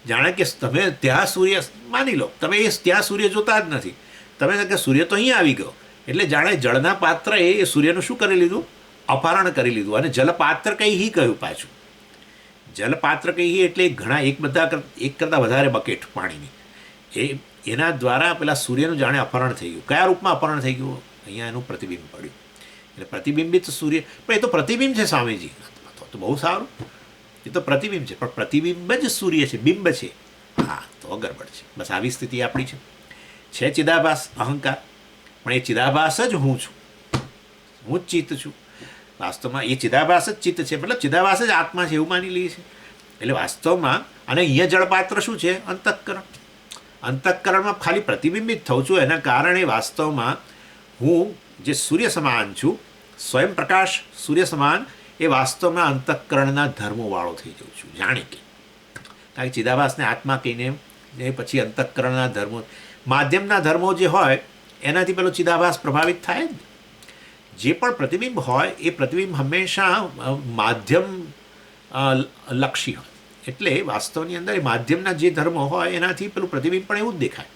જાણે કે તમે ત્યાં સૂર્ય, માની લો તમે ત્યાં સૂર્ય જોતા જ નથી, તમે કે સૂર્ય તો અહીંયા આવી ગયો, એટલે જાણે જળના પાત્ર એ સૂર્યનું શું કરી લીધું? અપહરણ કરી લીધું. અને જલપાત્ર કહી કહ્યું પાછું. જલપાત્ર કહીએ એટલે ઘણા એક કરતાં વધારે બકેટ પાણીની, એના દ્વારા પેલા સૂર્યનું જાણે અપહરણ થઈ ગયું. કયા રૂપમાં અપહરણ થઈ ગયું? અહીંયા એનું પ્રતિબિંબ પડ્યું. એટલે પ્રતિબિંબિત સૂર્ય, પણ એ તો પ્રતિબિંબ છે સ્વામીજી. તો બહુ સારું, એ તો પ્રતિબિંબ છે, પણ પ્રતિબિંબ જ સૂર્ય છે, બિંબ છે. હા, તો ગડબડ છે. બસ આવી સ્થિતિ આપણી છે ચિદાભાસ અહંકાર, પણ એ ચિદાભાસ જ હું છું, હું જ ચિત્ત છું. વાસ્તવમાં એ ચિદાભાસ જ ચિત્ત છે, મતલબ ચિદાભાસ જ આત્મા છે એવું માની લઈએ છે. એટલે વાસ્તવમાં, અને અહીંયા જળપાત્ર શું છે? અંતઃકરણ. અંતઃકરણમાં ખાલી પ્રતિબિંબિત થઉં છું, એના કારણે વાસ્તવમાં હું જે સૂર્ય સમાન છું, સ્વયં પ્રકાશ સૂર્ય સમાન, એ વાસ્તવમાં અંતઃકરણના ધર્મોવાળો થઈ જાઉં છું, જાણે કે. કારણ કે ચિદાભાસને આત્મા કહીને એ પછી અંતઃકરણના ધર્મો, માધ્યમના ધર્મો જે હોય એનાથી પેલો ચિદાભાસ પ્રભાવિત થાય જ. જે પણ પ્રતિબિંબ હોય એ પ્રતિબિંબ હંમેશા માધ્યમ લક્ષી હોય. એટલે વાસ્તવની અંદર એ માધ્યમના જે ધર્મો હોય એનાથી પેલું પ્રતિબિંબ પણ એવું જ દેખાય.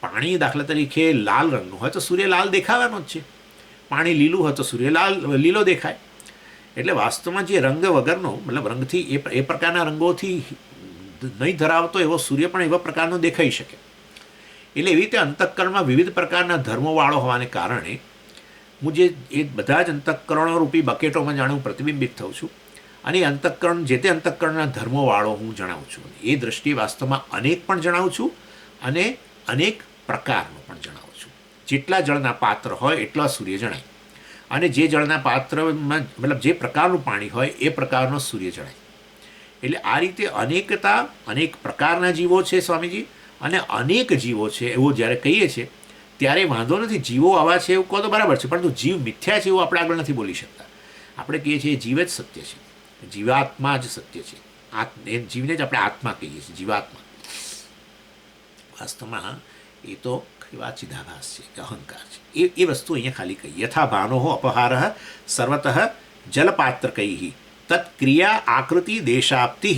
પાણી દાખલા તરીકે લાલ રંગનું હોય તો સૂર્ય લાલ દેખાવાનો જ છે, પાણી લીલું હોય તો સૂર્ય લીલો દેખાય. એટલે વાસ્તવમાં જે રંગ વગરનો, મતલબ રંગથી એ પ્રકારના રંગોથી નહીં ધરાવતો એવો સૂર્ય પણ એવા પ્રકારનો દેખાઈ શકે. એટલે એવી રીતે અંતઃકરણમાં વિવિધ પ્રકારના ધર્મોવાળો હોવાને કારણે હું જે એ બધા જ અંતઃકરણો રૂપી બકેટોમાં જાણે હું પ્રતિબિંબિત થઉં છું, અને અંતઃકરણ જે તે અંતઃકરણના ધર્મોવાળો હું જણાવું છું. એ દૃષ્ટિએ વાસ્તવમાં અનેક પણ જણાવું છું અને અનેક પ્રકારનો પણ જણાવું છું. જેટલા જળના પાત્ર હોય એટલા સૂર્ય જણાય. અને જે જળના પાત્રમાં મતલબ જે પ્રકારનું પાણી હોય એ પ્રકારનો સૂર્ય જણાય. એટલે આ રીતે અનેકતા, અનેક પ્રકારના જીવો છે સ્વામીજી, અને અનેક જીવો છે એવું જ્યારે કહીએ છીએ ત્યારે વાંધો નથી. જીવો આવા છે એવું કહો તો બરાબર છે, પરંતુ જીવ મિથ્યા છે એવું આપણે આગળ નથી બોલી શકતા. આપણે કહીએ છીએ જીવ જ સત્ય છે, જીવાત્મા જ સત્ય છે. એ જીવને જ આપણે આત્મા કહીએ છીએ, જીવાત્મા. વાસ્તવમાં એ તો એવા ચિદાભાસ છે કે અહંકાર છે. એ વસ્તુ અહીંયા ખાલી કહી. યથા ભાનો અપહાર સર્વતઃ જલપાત્ર કહી તત્ક્રિયા આકૃતિ દેશાપ્તિ.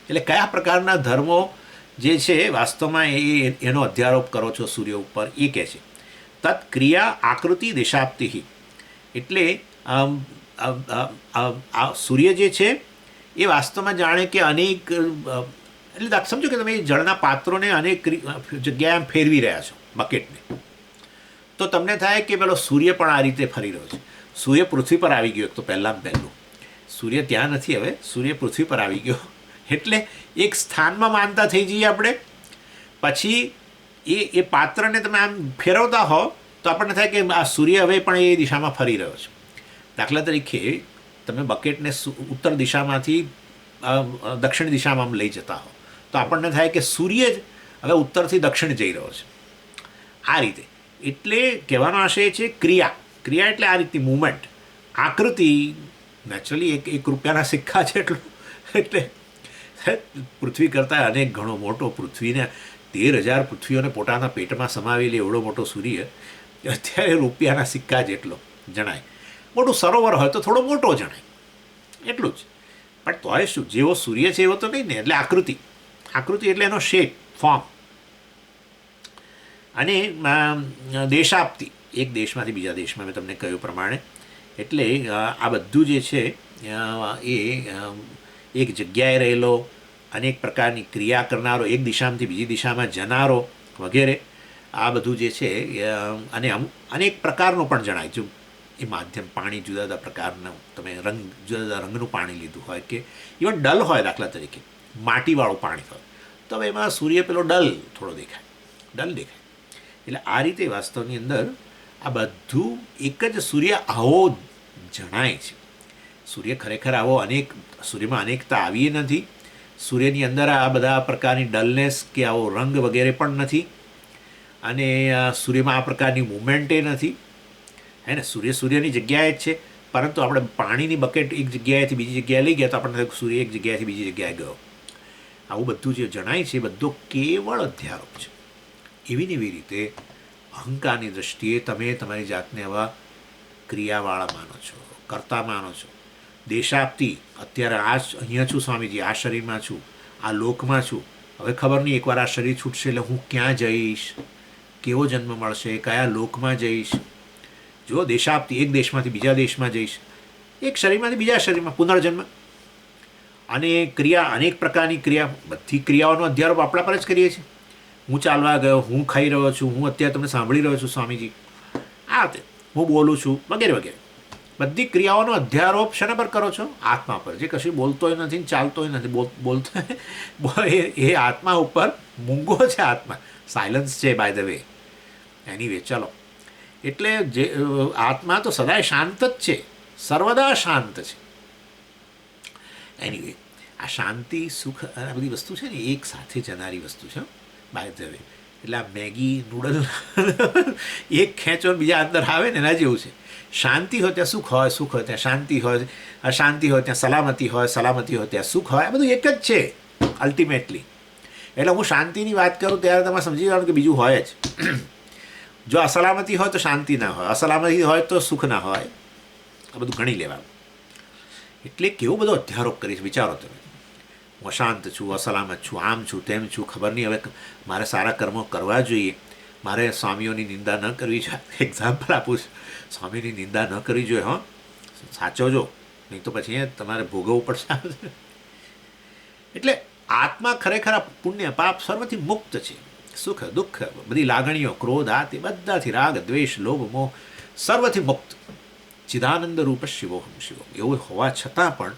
એટલે કયા પ્રકારના ધર્મો જે છે વાસ્તવમાં એનો અધ્યારોપ કરો છો સૂર્ય ઉપર, એ કહે છે તત્ક્રિયા આકૃતિ દેશાપ્તિ. એટલે સૂર્ય જે છે એ વાસ્તવમાં જાણે કે અનેક, એટલે સમજો કે તમે જળના પાત્રોને અનેક જગ્યાએ ફેરવી રહ્યા છો બકેટને, તો તમને થાય કે પેલો સૂર્ય પણ આ રીતે ફરી રહ્યો છે. સૂર્ય પૃથ્વી પર આવી ગયો તો પહેલું સૂર્ય ત્યાં નથી, હવે સૂર્ય પૃથ્વી પર આવી ગયો. એટલે એક સ્થાનમાં માનતા થઈ જઈએ આપણે. પછી એ પાત્રને તમે આમ ફેરવતા હો તો આપણને થાય કે આ સૂર્ય હવે પણ એ દિશામાં ફરી રહ્યો છે. દાખલા તરીકે તમે બકેટને ઉત્તર દિશામાંથી દક્ષિણ દિશામાં આમ લઈ જતા હો તો આપણને થાય કે સૂર્ય જ હવે ઉત્તરથી દક્ષિણ જઈ રહ્યો છે. આ રીતે. એટલે કહેવાનો આશય છે ક્રિયા. ક્રિયા એટલે આ રીતની મૂવમેન્ટ. આકૃતિ નેચરલી એક રૂપિયાના સિક્કા છે એટલું, એટલે પૃથ્વી કરતાં અનેક ઘણો મોટો, પૃથ્વીને 13,000 પૃથ્વીઓને પોતાના પેટમાં સમાવેલી એવડો મોટો સૂર્ય અત્યારે રૂપિયાના સિક્કા જેટલો જણાય. મોટું સરોવર હોય તો થોડો મોટો જણાય, એટલું જ. પણ તોય શું, જેવો સૂર્ય છે એવો તો નહીં ને. એટલે આકૃતિ એટલે એનો શેપ, ફોર્મ. અને દેશાપ્તિ, એક દેશમાંથી બીજા દેશમાં મેં તમને કહ્યું પ્રમાણે. એટલે આ બધું જે છે એ એક જગ્યાએ રહેલો, અનેક પ્રકારની ક્રિયા કરનારો, એક દિશામાંથી બીજી દિશામાં જનારો વગેરે, આ બધું જે છે. અને અનેક પ્રકારનું પણ જણાય. જો એ માધ્યમ, પાણી જુદા જુદા પ્રકારનું, તમે જુદા જુદા રંગનું પાણી લીધું હોય, કે ઇવન ડલ હોય, દાખલા તરીકે માટીવાળું પાણી હોય તો હવે એમાં સૂર્ય પેલો ડલ દેખાય. એટલે આ રીતે વાસ્તવની અંદર આ બધું એક જ સૂર્ય આવો જણાય છે. સૂર્ય ખરેખર આવો સૂર્યમાં અનેકતા આવી નથી. સૂર્યની અંદર આ બધા પ્રકારની ડલનેસ કે આવો રંગ વગેરે પણ નથી. અને સૂર્યમાં આ પ્રકારની મુવમેન્ટે નથી, હે ને. સૂર્યની જગ્યાએ જ છે, પરંતુ આપણે પાણીની બકેટ એક જગ્યાએથી બીજી જગ્યાએ લઈ ગયા તો આપણને સૂર્ય એક જગ્યાએથી બીજી જગ્યાએ ગયો. આવું બધું જે જણાય છે એ બધો કેવળ અધ્યારોપ છે. એવી ને એવી રીતે અહંકારની દૃષ્ટિએ તમે તમારી જાતને આવા ક્રિયાવાળા માનો છો, કર્તા માનો છો. દેશાપ્તિ, અત્યારે અહીંયા છું સ્વામીજી, આ શરીરમાં છું, આ લોકમાં છું, હવે ખબર નહીં એકવાર આ શરીર છૂટશે એટલે હું ક્યાં જઈશ, કેવો જન્મ મળશે, કયા લોકમાં જઈશ. જો દેશાપ્તિ, એક દેશમાંથી બીજા દેશમાં જઈશ, એક શરીરમાંથી બીજા શરીરમાં પુનર્જન્મ. અને ક્રિયા, અનેક પ્રકારની ક્રિયા, બધી ક્રિયાઓનો અધ્યારોપ આપણા પર જ કરીએ છીએ. હું ચાલવા ગયો, હું ખાઈ રહ્યો છું, હું અત્યારે તમને સાંભળી રહ્યો છું સ્વામીજી, આ રીતે હું બોલું છું વગેરે વગેરે. બધી ક્રિયાઓનો અધ્યારોપ શેના પર કરો છો? આત્મા પર, જે કશું બોલતોય નથી, ચાલતોય નથી. બોલતો એ આત્મા ઉપર મૂંગો છે. આત્મા સાયલન્સ છે, બાય ધ વે. એનીવે, ચલો. એટલે જે આત્મા તો સદાય શાંત જ છે, સર્વદા શાંત છે. એનીવે, આ શાંતિ, સુખ અને આ બધી વસ્તુ છે ને એક સાથે જનારી વસ્તુ છે, બાય ધ વે. એટલે આ મેગી નૂડલ એક ખેંચો બીજા અંદર આવે ને એના જેવું છે. શાંતિ હોય ત્યાં સુખ હોય, સુખ હોય ત્યાં શાંતિ હોય, અશાંતિ હોય ત્યાં સલામતી હોય, સલામતી હોય ત્યાં સુખ હોય. આ બધું એક જ છે અલ્ટિમેટલી. એટલે હું શાંતિની વાત કરું ત્યારે તમે સમજી જવાનું કે બીજું હોય જ. જો અસલામતી હોય તો શાંતિ ના હોય, અસલામતી હોય તો સુખ ના હોય. આ બધું ગણી લેવાનું. એટલે કેવો બધો અધ્યારોપ કરીશ વિચારો તમે. હું અશાંત છું, અસલામત છું, આમ છું, તેમ છું, ખબર નહીં હવે મારે સારા કર્મો કરવા જોઈએ, મારે સ્વામીઓની નિંદા ન કરવી જોઈએ. એક્ઝામ્પલ આપું છું, સ્વામીની નિંદા ન કરવી જોઈએ. હા, સાચવજો, નહીં તો પછી તમારે ભોગવવું પડશે. એટલે આત્મા ખરેખર આ પુણ્ય પાપ સર્વથી મુક્ત છે. સુખ દુઃખ, બધી લાગણીઓ, ક્રોધ, આ તે બધાથી, રાગ દ્વેષ લોભ મોહ, સર્વથી મુક્ત. ચિદાનંદ રૂપ શિવોહમ શિવમ. એવું હોવા છતાં પણ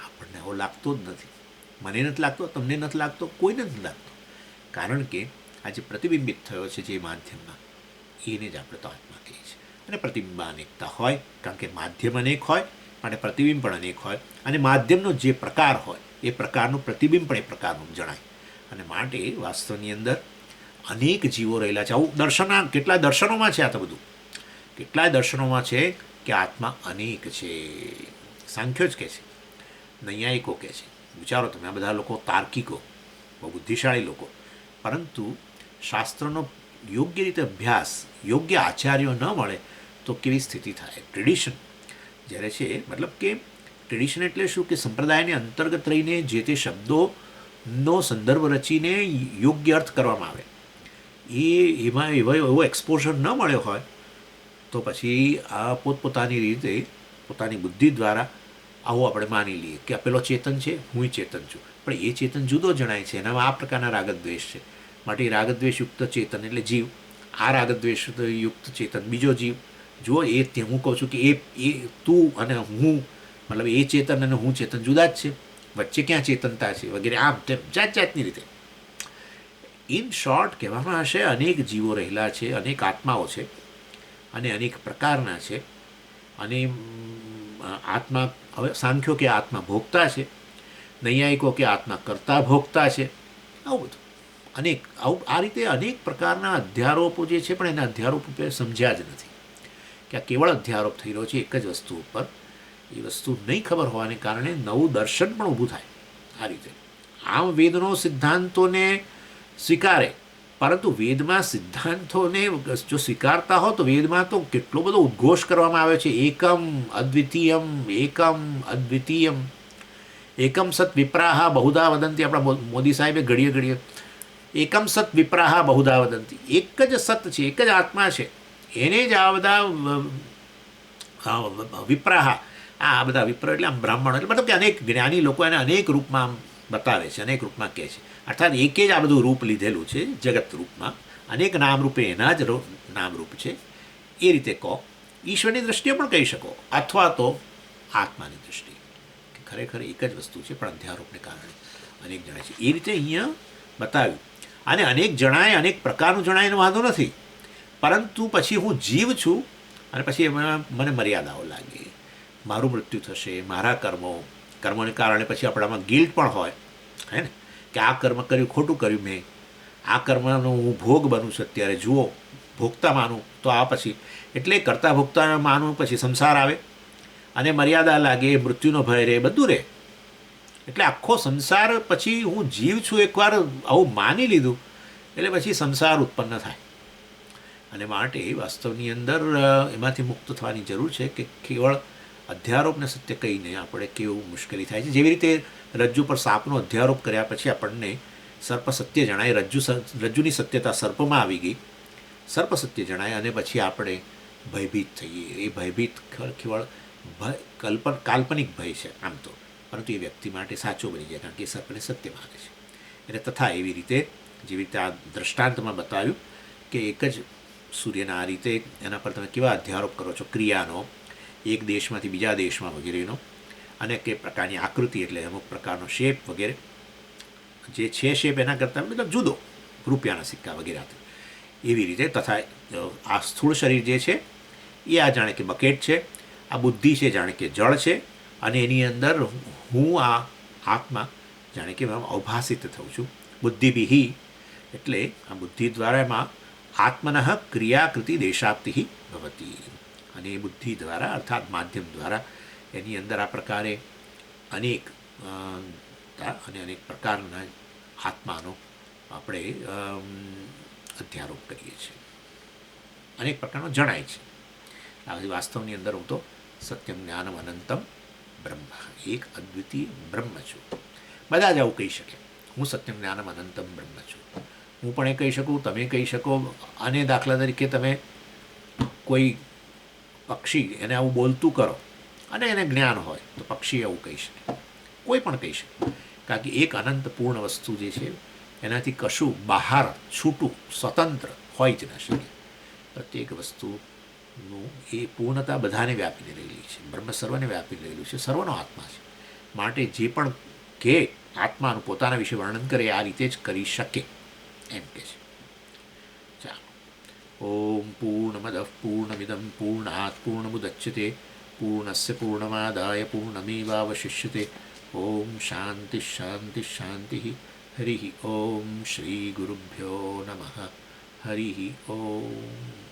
આપણને આવો લાગતો જ નથી. મને નથી લાગતો, તમને નથી લાગતો, કોઈને નથી લાગતો. કારણ કે આ જે પ્રતિબિંબિત થયો છે જે માધ્યમમાં, એને જ આપણે તો આત્મા કહીએ છીએ. અને પ્રતિબિંબાનેકતા હોય, કારણ કે માધ્યમ અનેક હોય માટે પ્રતિબિંબ પણ અનેક હોય, અને માધ્યમનો જે પ્રકાર હોય એ પ્રકારનું પ્રતિબિંબ પણ એ પ્રકારનું જણાય. અને માટે વાસ્તવની અંદર અનેક જીવો રહેલા છે. આવું કેટલા દર્શનોમાં છે. આ તો બધું કેટલાય દર્શનોમાં છે કે આત્મા અનેક છે. સાંખ્યો જ કહે છે, નૈયાયિકો કહે છે. વિચારો તમે, આ બધા લોકો તાર્કિકો, બહુ બુદ્ધિશાળી લોકો, પરંતુ શાસ્ત્રનો યોગ્ય રીતે અભ્યાસ, યોગ્ય આચાર્યો ન મળે તો કેવી સ્થિતિ થાય. ટ્રેડિશન જ્યારે છે, મતલબ કે ટ્રેડિશન એટલે શું કે સંપ્રદાયને અંતર્ગત રહીને જે તે શબ્દોનો સંદર્ભ રચીને યોગ્ય અર્થ કરવામાં આવે, એમાં એવો એક્સપોઝર ન મળ્યો હોય તો પછી આ પોતપોતાની રીતે પોતાની બુદ્ધિ દ્વારા આવું આપણે માની લઈએ કે આ પેલો ચેતન છે, હું ચેતન છું, પણ એ ચેતન જુદો જણાય છે. એનામાં આ પ્રકારના રાગદ્વેષ છે, માટે એ રાગદ્વેષયુક્ત ચેતન એટલે જીવ, આ રાગદ્વેષયુક્ત ચેતન બીજો જીવ. જુઓ, હું કહું છું કે એ તું અને હું, મતલબ એ ચેતન અને હું ચેતન જુદા જ છે, વચ્ચે ક્યાં ચેતનતા છે વગેરે, આમ તેમ જાત જાતની રીતે. ઇન શોર્ટ કહેવામાં હશે અનેક જીવો રહેલા છે, અનેક આત્માઓ છે અને અનેક પ્રકારના છે. અને આત્મા, હવે સાંખ્યો કે આત્મા ભોગતા છે, નૈયાયિકો કે આત્મા કરતા ભોગતા છે. આવું બધું આવું આ રીતે અનેક પ્રકારના અધ્યારોપો જે છે, પણ એના અધ્યારોપ સમજ્યા જ નથી કે આ કેવળ અધ્યારોપ થઈ રહ્યો છે એક જ વસ્તુ ઉપર. એ વસ્તુ નહીં ખબર હોવાને કારણે નવું દર્શન પણ ઊભું થાય. આ રીતે આમ વેદનો સિદ્ધાંતોને સ્વીકારે, પરંતુ વેદમાં સિદ્ધાંતોને જો સ્વીકારતા હો તો વેદમાં તો કેટલો બધો ઉદ્ઘોષ કરવામાં આવે છે. એકમ અદ્વિતીયમ, એકમ અદ્વિતીયમ, એકમ સત વિપ્રાહ બહુધા વદંતી. આપણા મોદી સાહેબે ઘડીએ ઘડીએ એકમ સત વિપ્રાહ બહુધા વદંતી, એક જ સત છે, એક જ આત્મા છે, એને જ આ બધા વિપ્રાહ, આ બધા વિપ્ર એટલે આમ બ્રાહ્મણ, એટલે મતલબ કે અનેક જ્ઞાની લોકો એને અનેક રૂપમાં બતાવે છે, અનેક રૂપમાં કહે છે. અર્થાત એકે જ આ બધું રૂપ લીધેલું છે જગત રૂપમાં, અનેક નામરૂપે એના જ નામરૂપ છે. એ રીતે કહો, ઈશ્વરની દૃષ્ટિએ પણ કહી શકો, અથવા તો આત્માની દૃષ્ટિએ, કે ખરેખર એક જ વસ્તુ છે પણ અધ્યારોપને કારણે અનેક જણાય છે. એ રીતે અહીંયા બતાવ્યું. અને અનેક જણાય, અનેક પ્રકારનું જણાય એનો વાંધો નથી, પરંતુ પછી હું જીવ છું અને પછી મને મર્યાદાઓ લાગે, મારું મૃત્યુ થશે, મારા કર્મોને કારણે પછી આપણામાં ગિલ્ટ પણ હોય, હે ને, કે આ કર્મ કર્યું, ખોટું કર્યું મેં, આ કર્મનો હું ભોગ બનું છું અત્યારે. જુઓ, ભોગતા માનું તો આ પછી, એટલે કરતા ભોગતા માનું પછી સંસાર આવે અને મર્યાદા લાગે, મૃત્યુનો ભય રહે, બધું રહે. એટલે આખો સંસાર પછી હું જીવ છું એકવાર આવું માની લીધું એટલે પછી સંસાર ઉત્પન્ન થાય. અને માટે વાસ્તવની અંદર એમાંથી મુક્ત થવાની જરૂર છે કે કેવળ અધ્યારોપને સત્ય કહીને આપણે કેવું મુશ્કેલી થાય છે. જેવી રીતે રજ્જુ પર સાપનો અધ્યારોપ કર્યા પછી આપણને સર્પ સત્ય જણાય, રજ્જુની સત્યતા સર્પમાં આવી ગઈ, સર્પ સત્ય જણાય અને પછી આપણે ભયભીત થઈએ. એ ભયભીત કેવળ કાલ્પનિક ભય છે આમ તો, પરંતુ એ વ્યક્તિ માટે સાચો બની જાય, કારણ કે એ સર્પને સત્ય માને છે. એટલે તથા એવી રીતે જેવી રીતે આ દ્રષ્ટાંતમાં બતાવ્યું કે એક જ સૂર્યના આ રીતે એના પર તમે કેવા અધ્યારોપ કરો છો ક્રિયાનો, એક દેશમાંથી બીજા દેશમાં વગેરેનો, અને કે પ્રકારની આકૃતિ એટલે અમુક પ્રકારનો શેપ વગેરે જે છે, શેપ એના કરતાં મતલબ જુદો, રૂપિયાના સિક્કા વગેરે. એવી રીતે તથા આ સ્થૂળ શરીર જે છે એ આ જાણે કે બકેટ છે, આ બુદ્ધિ છે જાણે કે જળ છે, અને એની અંદર હું આ આત્મા જાણે કે અવભાસિત થઉં છું. બુદ્ધિભિ એટલે આ બુદ્ધિ દ્વારા એમાં આત્મનઃ ક્રિયાકૃતિ દેશાપ્તિ ભવતી, અને એ બુદ્ધિ દ્વારા અર્થાત માધ્યમ દ્વારા એની અંદર આ પ્રકારે અનેક અને અનેક પ્રકારના આત્માનો આપણે અધ્યારોપ કરીએ છીએ, અનેક પ્રકારનો જણાય છે. આ વાસ્તવની અંદર હું તો સત્યમ જ્ઞાનમ અનંતમ બ્રહ્મ, એક અદ્વિતીય બ્રહ્મ છું. બધા જ આવું કહી શકે, હું સત્યમ જ્ઞાનમ અનંતમ બ્રહ્મ છું. હું પણ એ કહી શકું, તમે કહી શકો. અને દાખલા તરીકે તમે કોઈ પક્ષી એને આવું બોલતું કરો અને એને જ્ઞાન હોય તો પક્ષી એવું કહી શકે, કોઈ પણ કહી શકે, કારણ કે એક અનંત પૂર્ણ વસ્તુ જે છે એનાથી કશું બહાર છૂટું સ્વતંત્ર હોય જ ન શકે. પ્રત્યેક વસ્તુનું એ પૂર્ણતા બધાને વ્યાપીને રહેલી છે. બ્રહ્મ સર્વને વ્યાપી રહેલું છે, સર્વનો આત્મા છે. માટે જે પણ કે આત્માનું પોતાના વિશે વર્ણન કરે આ રીતે જ કરી શકે એમ કે છે. ચાલો, ઓમ પૂર્ણમદ પૂર્ણમિદમ પૂર્ણાત પૂર્ણમુદચ્યતે પૂર્ણસ્ય પૂર્ણમાદાય પૂર્ણમેવાવશિષ્યતે. ઓમ શાંતિ શાંતિ શાંતિ. હરિ ઓમ શ્રી ગુરુભ્યો નમઃ. હરિ ઓમ.